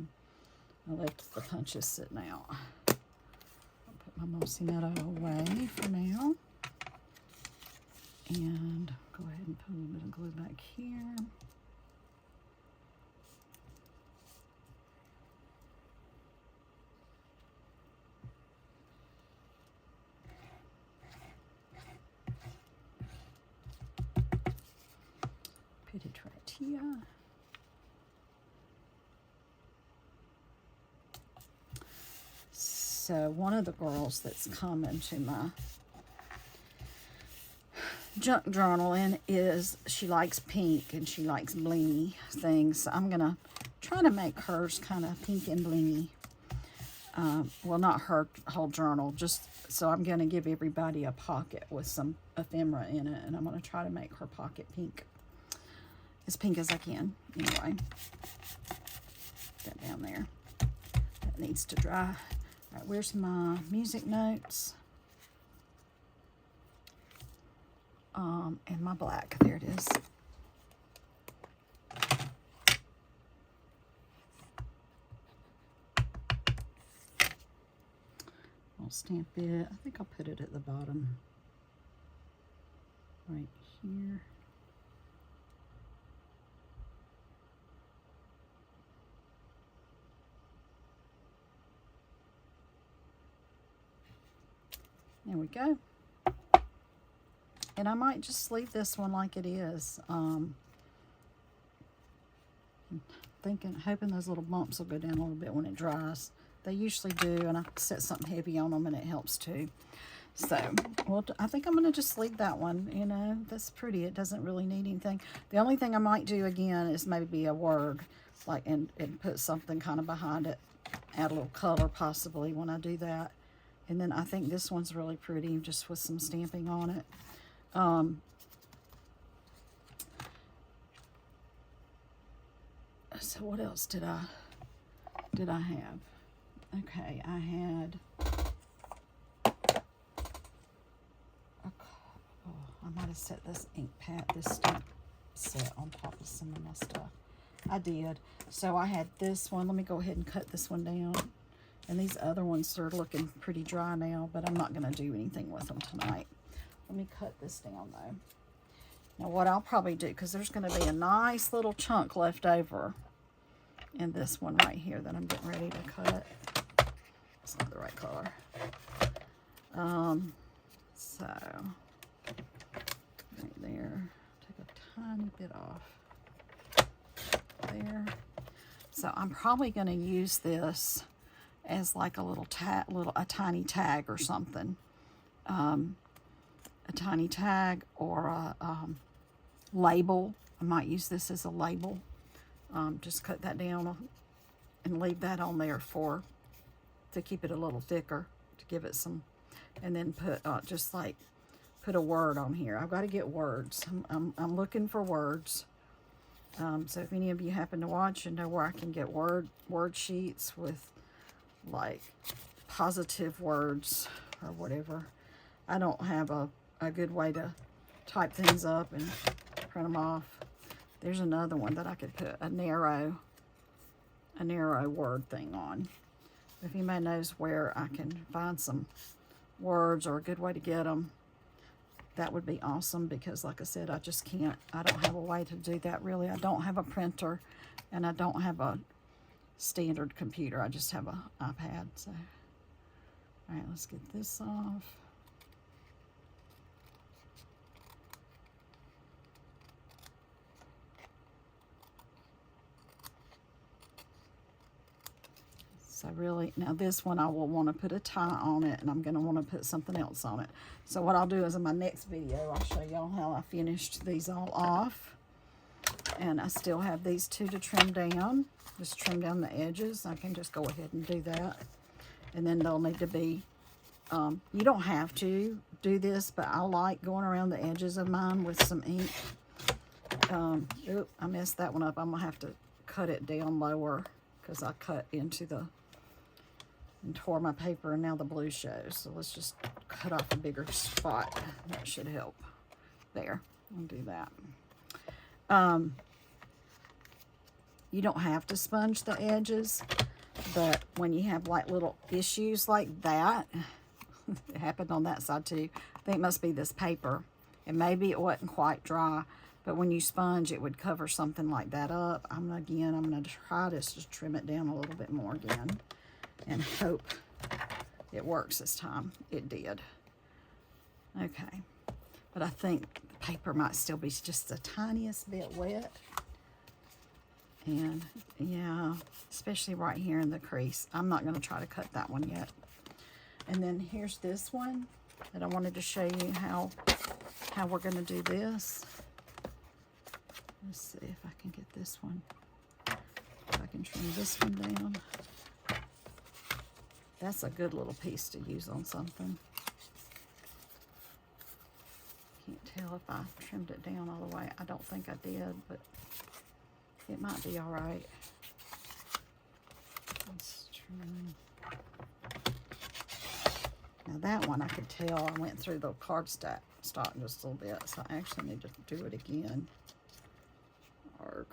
I left the punches sitting out. I'll put my Mosinetto away for now. And go ahead and put a little bit of glue back here. Put it right here. So one of the girls that's coming to my junk journaling is, she likes pink and she likes blingy things. So I'm gonna try to make hers kind of pink and blingy. well, not her whole journal, just so I'm going to give everybody a pocket with some ephemera in it, and I'm going to try to make her pocket pink, as pink as I can. Anyway, that down there, that needs to dry. All right, where's my music notes? And my black, there it is. I'll stamp it. I think I'll put it at the bottom, right here. There we go. And I might just leave this one like it is. Hoping those little bumps will go down a little bit when it dries. They usually do, and I set something heavy on them and it helps too. So, well, I think I'm going to just leave that one. You know, that's pretty. It doesn't really need anything. The only thing I might do again is maybe a word, like, and put something kind of behind it. Add a little color possibly when I do that. And then I think this one's really pretty, just with some stamping on it. So what else did I have? Okay, I had, I might have set this ink pad, this stamp set on top of some of my stuff. I did. So I had this one. Let me go ahead and cut this one down. And these other ones are looking pretty dry now, but I'm not going to do anything with them tonight. Let me cut this down though. Now what I'll probably do, because there's going to be a nice little chunk left over in this one right here that I'm getting ready to cut. It's not the right color. So right there, take a tiny bit off there. So I'm probably going to use this as like a little a tiny tag or something. A tiny tag or a label. I might use this as a label. Just cut that down and leave that on there to keep it a little thicker, to give it some, and then put just like put a word on here. I've got to get words. I'm looking for words. So if any of you happen to watch and know where I can get word sheets with like positive words or whatever. I don't have a good way to type things up and print them off. There's another one that I could put a narrow word thing on. If anybody knows where I can find some words or a good way to get them, that would be awesome, because like I said, I don't have a way to do that really. I don't have a printer and I don't have a standard computer. I just have an iPad. So, all right, let's get this off. So really, now this one I will want to put a tie on it, and I'm going to want to put something else on it. So what I'll do is in my next video, I'll show y'all how I finished these all off. And I still have these two to trim down. Just trim down the edges. I can just go ahead and do that. And then they'll need to be, you don't have to do this, but I like going around the edges of mine with some ink. Oop, I messed that one up. I'm going to have to cut it down lower, because I cut into and tore my paper, and now the blue shows. So let's just cut off a bigger spot. That should help. There, I'll do that. You don't have to sponge the edges, but when you have like little issues like that, it happened on that side too. I think it must be this paper, and maybe it wasn't quite dry, but when you sponge, it would cover something like that up. I'm going to try to just trim it down a little bit more again and hope it works this time. It did. Okay. But I think the paper might still be just the tiniest bit wet. And yeah, especially right here in the crease. I'm not going to try to cut that one yet. And then here's this one that I wanted to show you how we're going to do this. Let's see if I can get this one. If I can trim this one down. That's a good little piece to use on something. Can't tell if I trimmed it down all the way. I don't think I did, but it might be all right. Let's trim. Now that one I could tell I went through the cardstock just a little bit, so I actually need to do it again. Or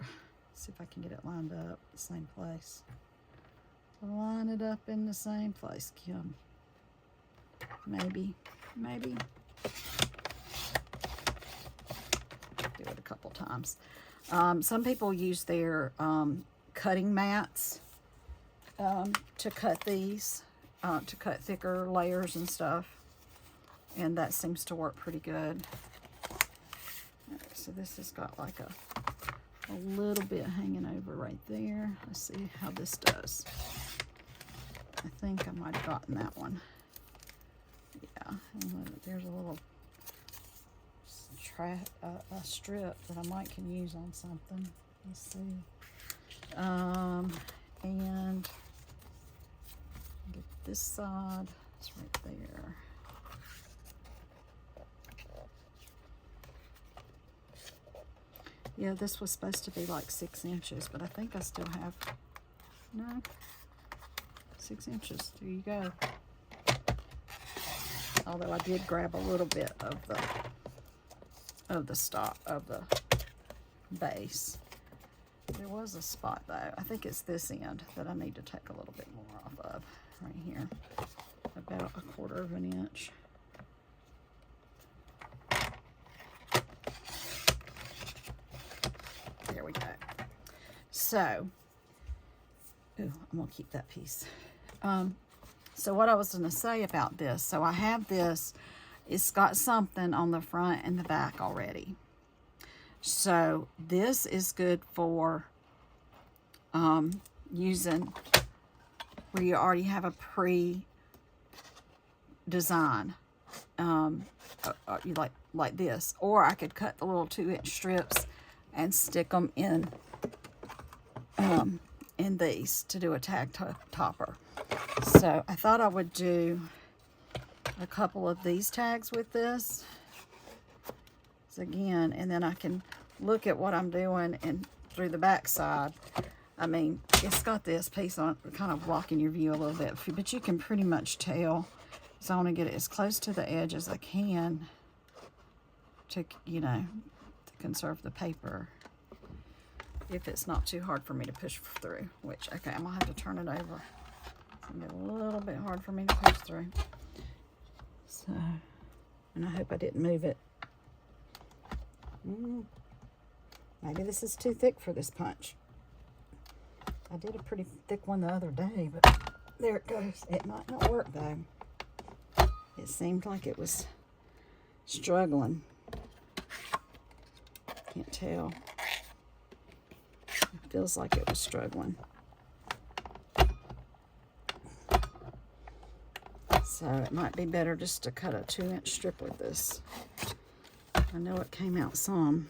see if I can get it lined up the same place. Line it up in the same place, Kim. Maybe. Do it a couple times. Some people use their cutting mats to cut these, to cut thicker layers and stuff. And that seems to work pretty good. All right, so this has got like a little bit hanging over right there. Let's see how this does. I think I might have gotten that one. Yeah, and there's a little a strip that I might can use on something. Let's see. And get this side. It's right there. Yeah, this was supposed to be like 6 inches, but I think I still have, no, 6 inches. There you go. Although I did grab a little bit of the stock of the base. There was a spot though. I think it's this end that I need to take a little bit more off of right here. About 1/4 of an inch. There we go. So, ooh, I'm gonna keep that piece. So what I was gonna say about this, so I have this, it's got something on the front and the back already. So this is good for using where you already have a pre-design, you like this, or I could cut the little 2-inch strips and stick them in these to do a tag topper. So I thought I would do a couple of these tags with this. So again, and then I can look at what I'm doing and through the back side. I mean, it's got this piece on it, kind of blocking your view a little bit, but you can pretty much tell. So I want to get it as close to the edge as I can to, you know, to conserve the paper. If it's not too hard for me to push through, which, okay, I'm gonna have to turn it over. It's gonna be a little bit hard for me to push through. So, and I hope I didn't move it. Maybe this is too thick for this punch. I did a pretty thick one the other day, but there it goes. It might not work though. It seemed like it was struggling. Can't tell. It feels like it was struggling. So it might be better just to cut a 2-inch strip with this. I know it came out some.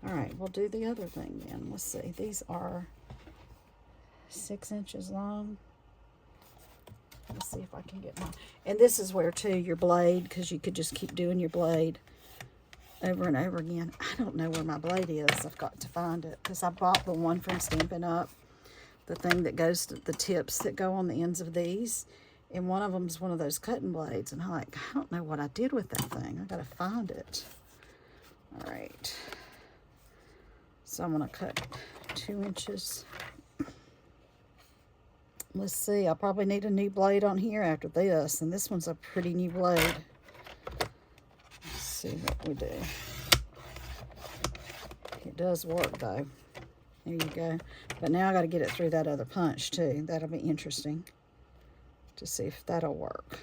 All right, we'll do the other thing then. Let's see. These are 6 inches long. Let's see if I can get mine. And this is where, too, your blade, because you could just keep doing your blade over and over again. I don't know where my blade is. I've got to find it, because I bought the one from Stampin' Up, the thing that goes to the tips that go on the ends of these. And one of them is one of those cutting blades. And I'm like, I don't know what I did with that thing. I got to find it. All right. So I'm going to cut 2 inches. Let's see. I'll probably need a new blade on here after this. And this one's a pretty new blade. Let's see what we do. It does work, though. There you go. But now I got to get it through that other punch, too. That'll be interesting to see if that'll work.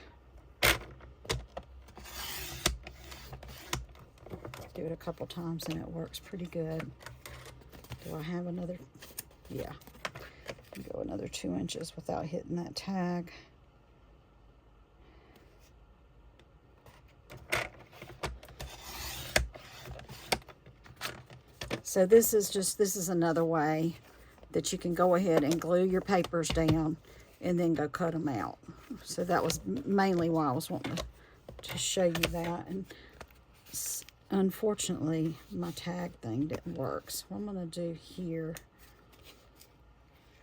Do it a couple times and it works pretty good. Do I have another? Yeah. Go another 2 inches without hitting that tag. So this is another way that you can go ahead and glue your papers down and then go cut them out. So that was mainly why I was wanting to show you that. And unfortunately, my tag thing didn't work. So what I'm going to do here,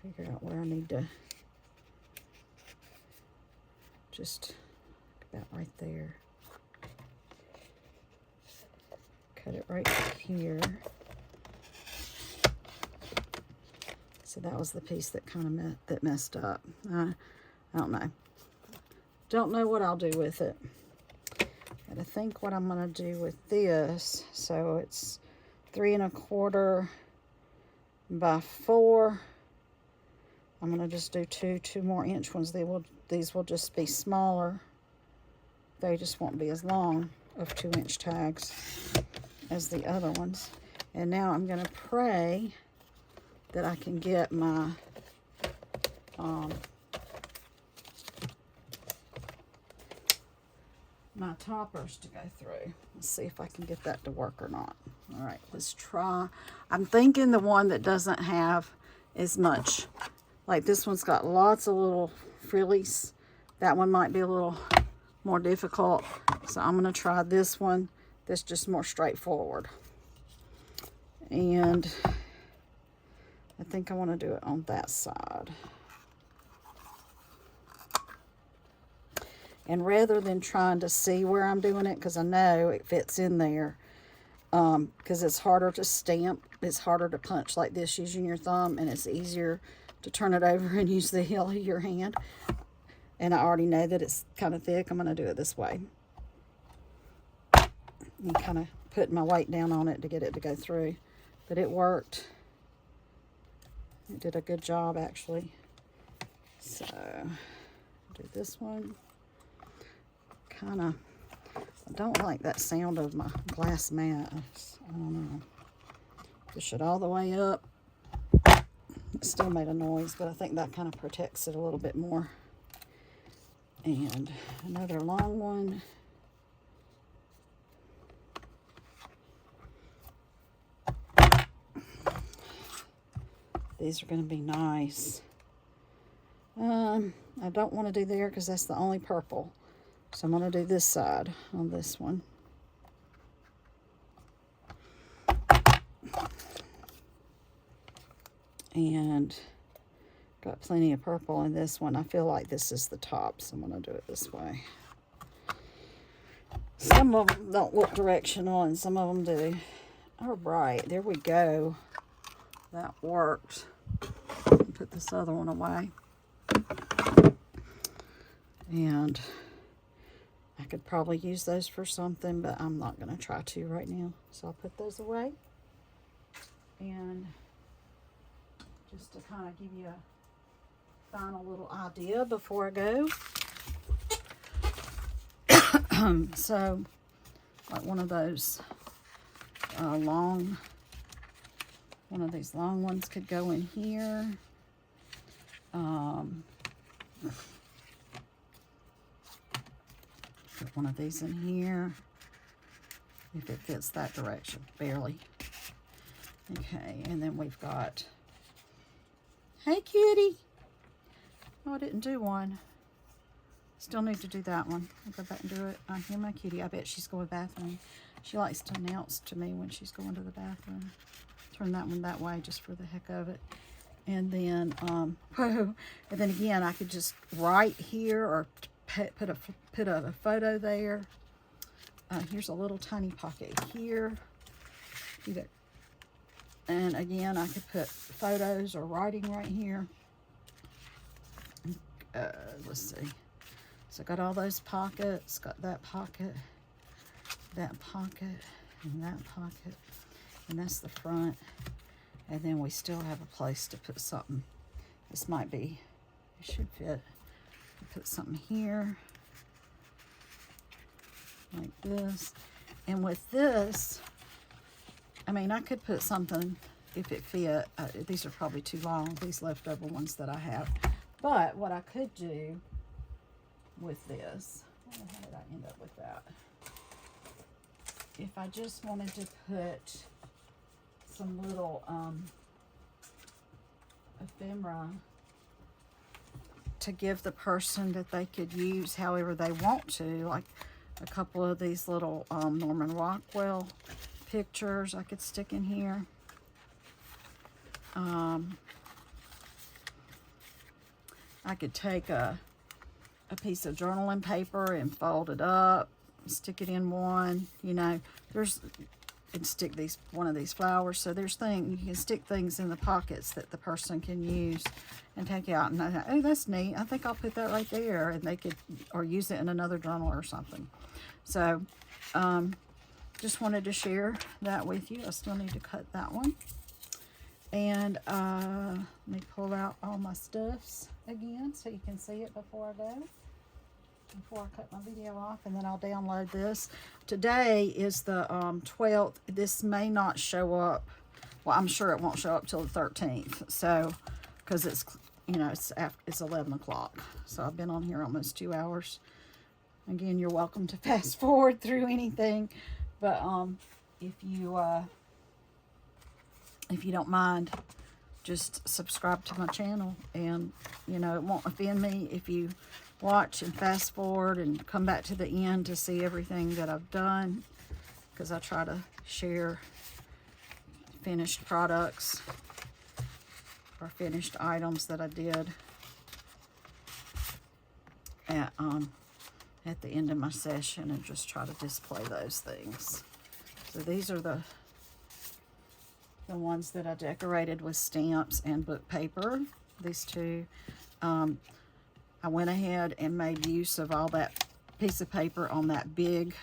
figure out where I need to, just about right there. Cut it right here. So that was the piece that kind of messed up. I don't know. Don't know what I'll do with it. But I think what I'm going to do with this, so it's 3 1/4 by 4. I'm going to just do two more inch ones. These will just be smaller. They just won't be as long of 2-inch tags as the other ones. And now I'm going to pray that I can get my my toppers to go through. Let's see if I can get that to work or not. All right, let's try. I'm thinking the one that doesn't have as much, like this one's got lots of little frillies. That one might be a little more difficult. So I'm going to try this one that's just more straightforward. And I think I want to do it on that side. And rather than trying to see where I'm doing it, because I know it fits in there, because it's harder to stamp, it's harder to punch like this using your thumb, and it's easier to turn it over and use the heel of your hand. And I already know that it's kind of thick. I'm going to do it this way. And kind of put my weight down on it to get it to go through. But it worked. It did a good job, actually. So, do this one. Kind of, I don't like that sound of my glass mat. I don't know. Push it all the way up. It still made a noise, but I think that kind of protects it a little bit more. And another long one. These are going to be nice. I don't want to do there because that's the only purple. So I'm going to do this side on this one. And got plenty of purple in this one. I feel like this is the top, so I'm going to do it this way. Some of them don't look directional and some of them do. All right, there we go. That worked. Put this other one away. And I could probably use those for something, but I'm not going to try to right now. So I'll put those away. And just to kind of give you a final little idea before I go. So, like one of those one of these long ones could go in here. Put one of these in here, if it fits that direction, barely. Okay, and then we've got, hey kitty. Oh, I didn't do one. Still need to do that one. I'll go back and do it. I hear my kitty. I bet she's going to the bathroom. She likes to announce to me when she's going to the bathroom. Turn that one that way just for the heck of it. And then, and then again, I could just write here or put a photo there. Here's a little tiny pocket here. And again, I could put photos or writing right here. Let's see. So I got all those pockets, got that pocket, and that pocket. And that's the front. And then we still have a place to put something. This might be, it should fit. Put something here, like this. And with this, I mean, I could put something if it fit. These are probably too long, these leftover ones that I have. But what I could do with this, how did I end up with that? If I just wanted to put some little ephemera to give the person that they could use however they want to, like a couple of these little Norman Rockwell pictures I could stick in here. I could take a piece of journaling paper and fold it up, stick it in one, you know, and stick one of these flowers. So there's you can stick things in the pockets that the person can use and take out. And I thought, oh, that's neat. I think I'll put that right there, and they could, or use it in another journal or something. So, just wanted to share that with you. I still need to cut that one. And let me pull out all my stuffs again so you can see it before I go, before I cut my video off, and then I'll download this. Today is the 12th. This may not show up. Well, I'm sure it won't show up till the 13th. So, because it's, you know, it's 11 o'clock. So I've been on here almost 2 hours. Again, you're welcome to fast forward through anything, but if you don't mind, just subscribe to my channel, and you know, it won't offend me if you watch and fast forward and come back to the end to see everything that I've done, because I try to share finished products or finished items that I did at the end of my session, and just try to display those things. So these are the ones that I decorated with stamps and book paper. These two, I went ahead and made use of all that piece of paper on that big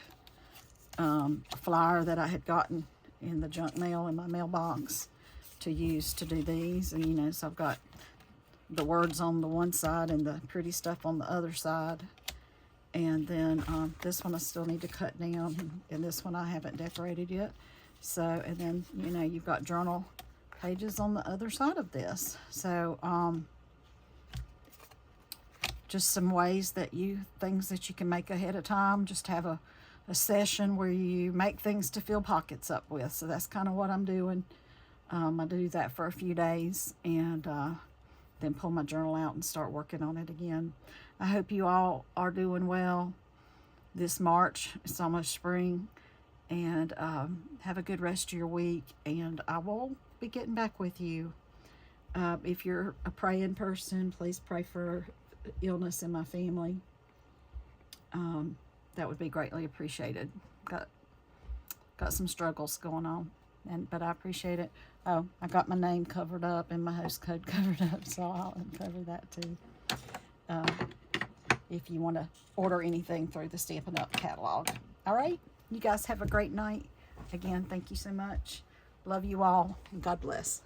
flyer that I had gotten in the junk mail in my mailbox to use to do these. And you know, so I've got the words on the one side and the pretty stuff on the other side. And then this one I still need to cut down, and this one I haven't decorated yet. So, and then, you know, you've got journal pages on the other side of this. So, just some ways that things that you can make ahead of time. Just have a session where you make things to fill pockets up with. So that's kind of what I'm doing. I do that for a few days, and then pull my journal out and start working on it again. I hope you all are doing well this March. It's almost spring. And have a good rest of your week, and I will be getting back with you. If you're a praying person, please pray for illness in my family. That would be greatly appreciated. Got some struggles going on, but I appreciate it. Oh, I got my name covered up and my host code covered up, so I'll uncover that too. If you want to order anything through the Stampin' Up catalog. All right? You guys have a great night. Again, thank you so much. Love you all, and God bless.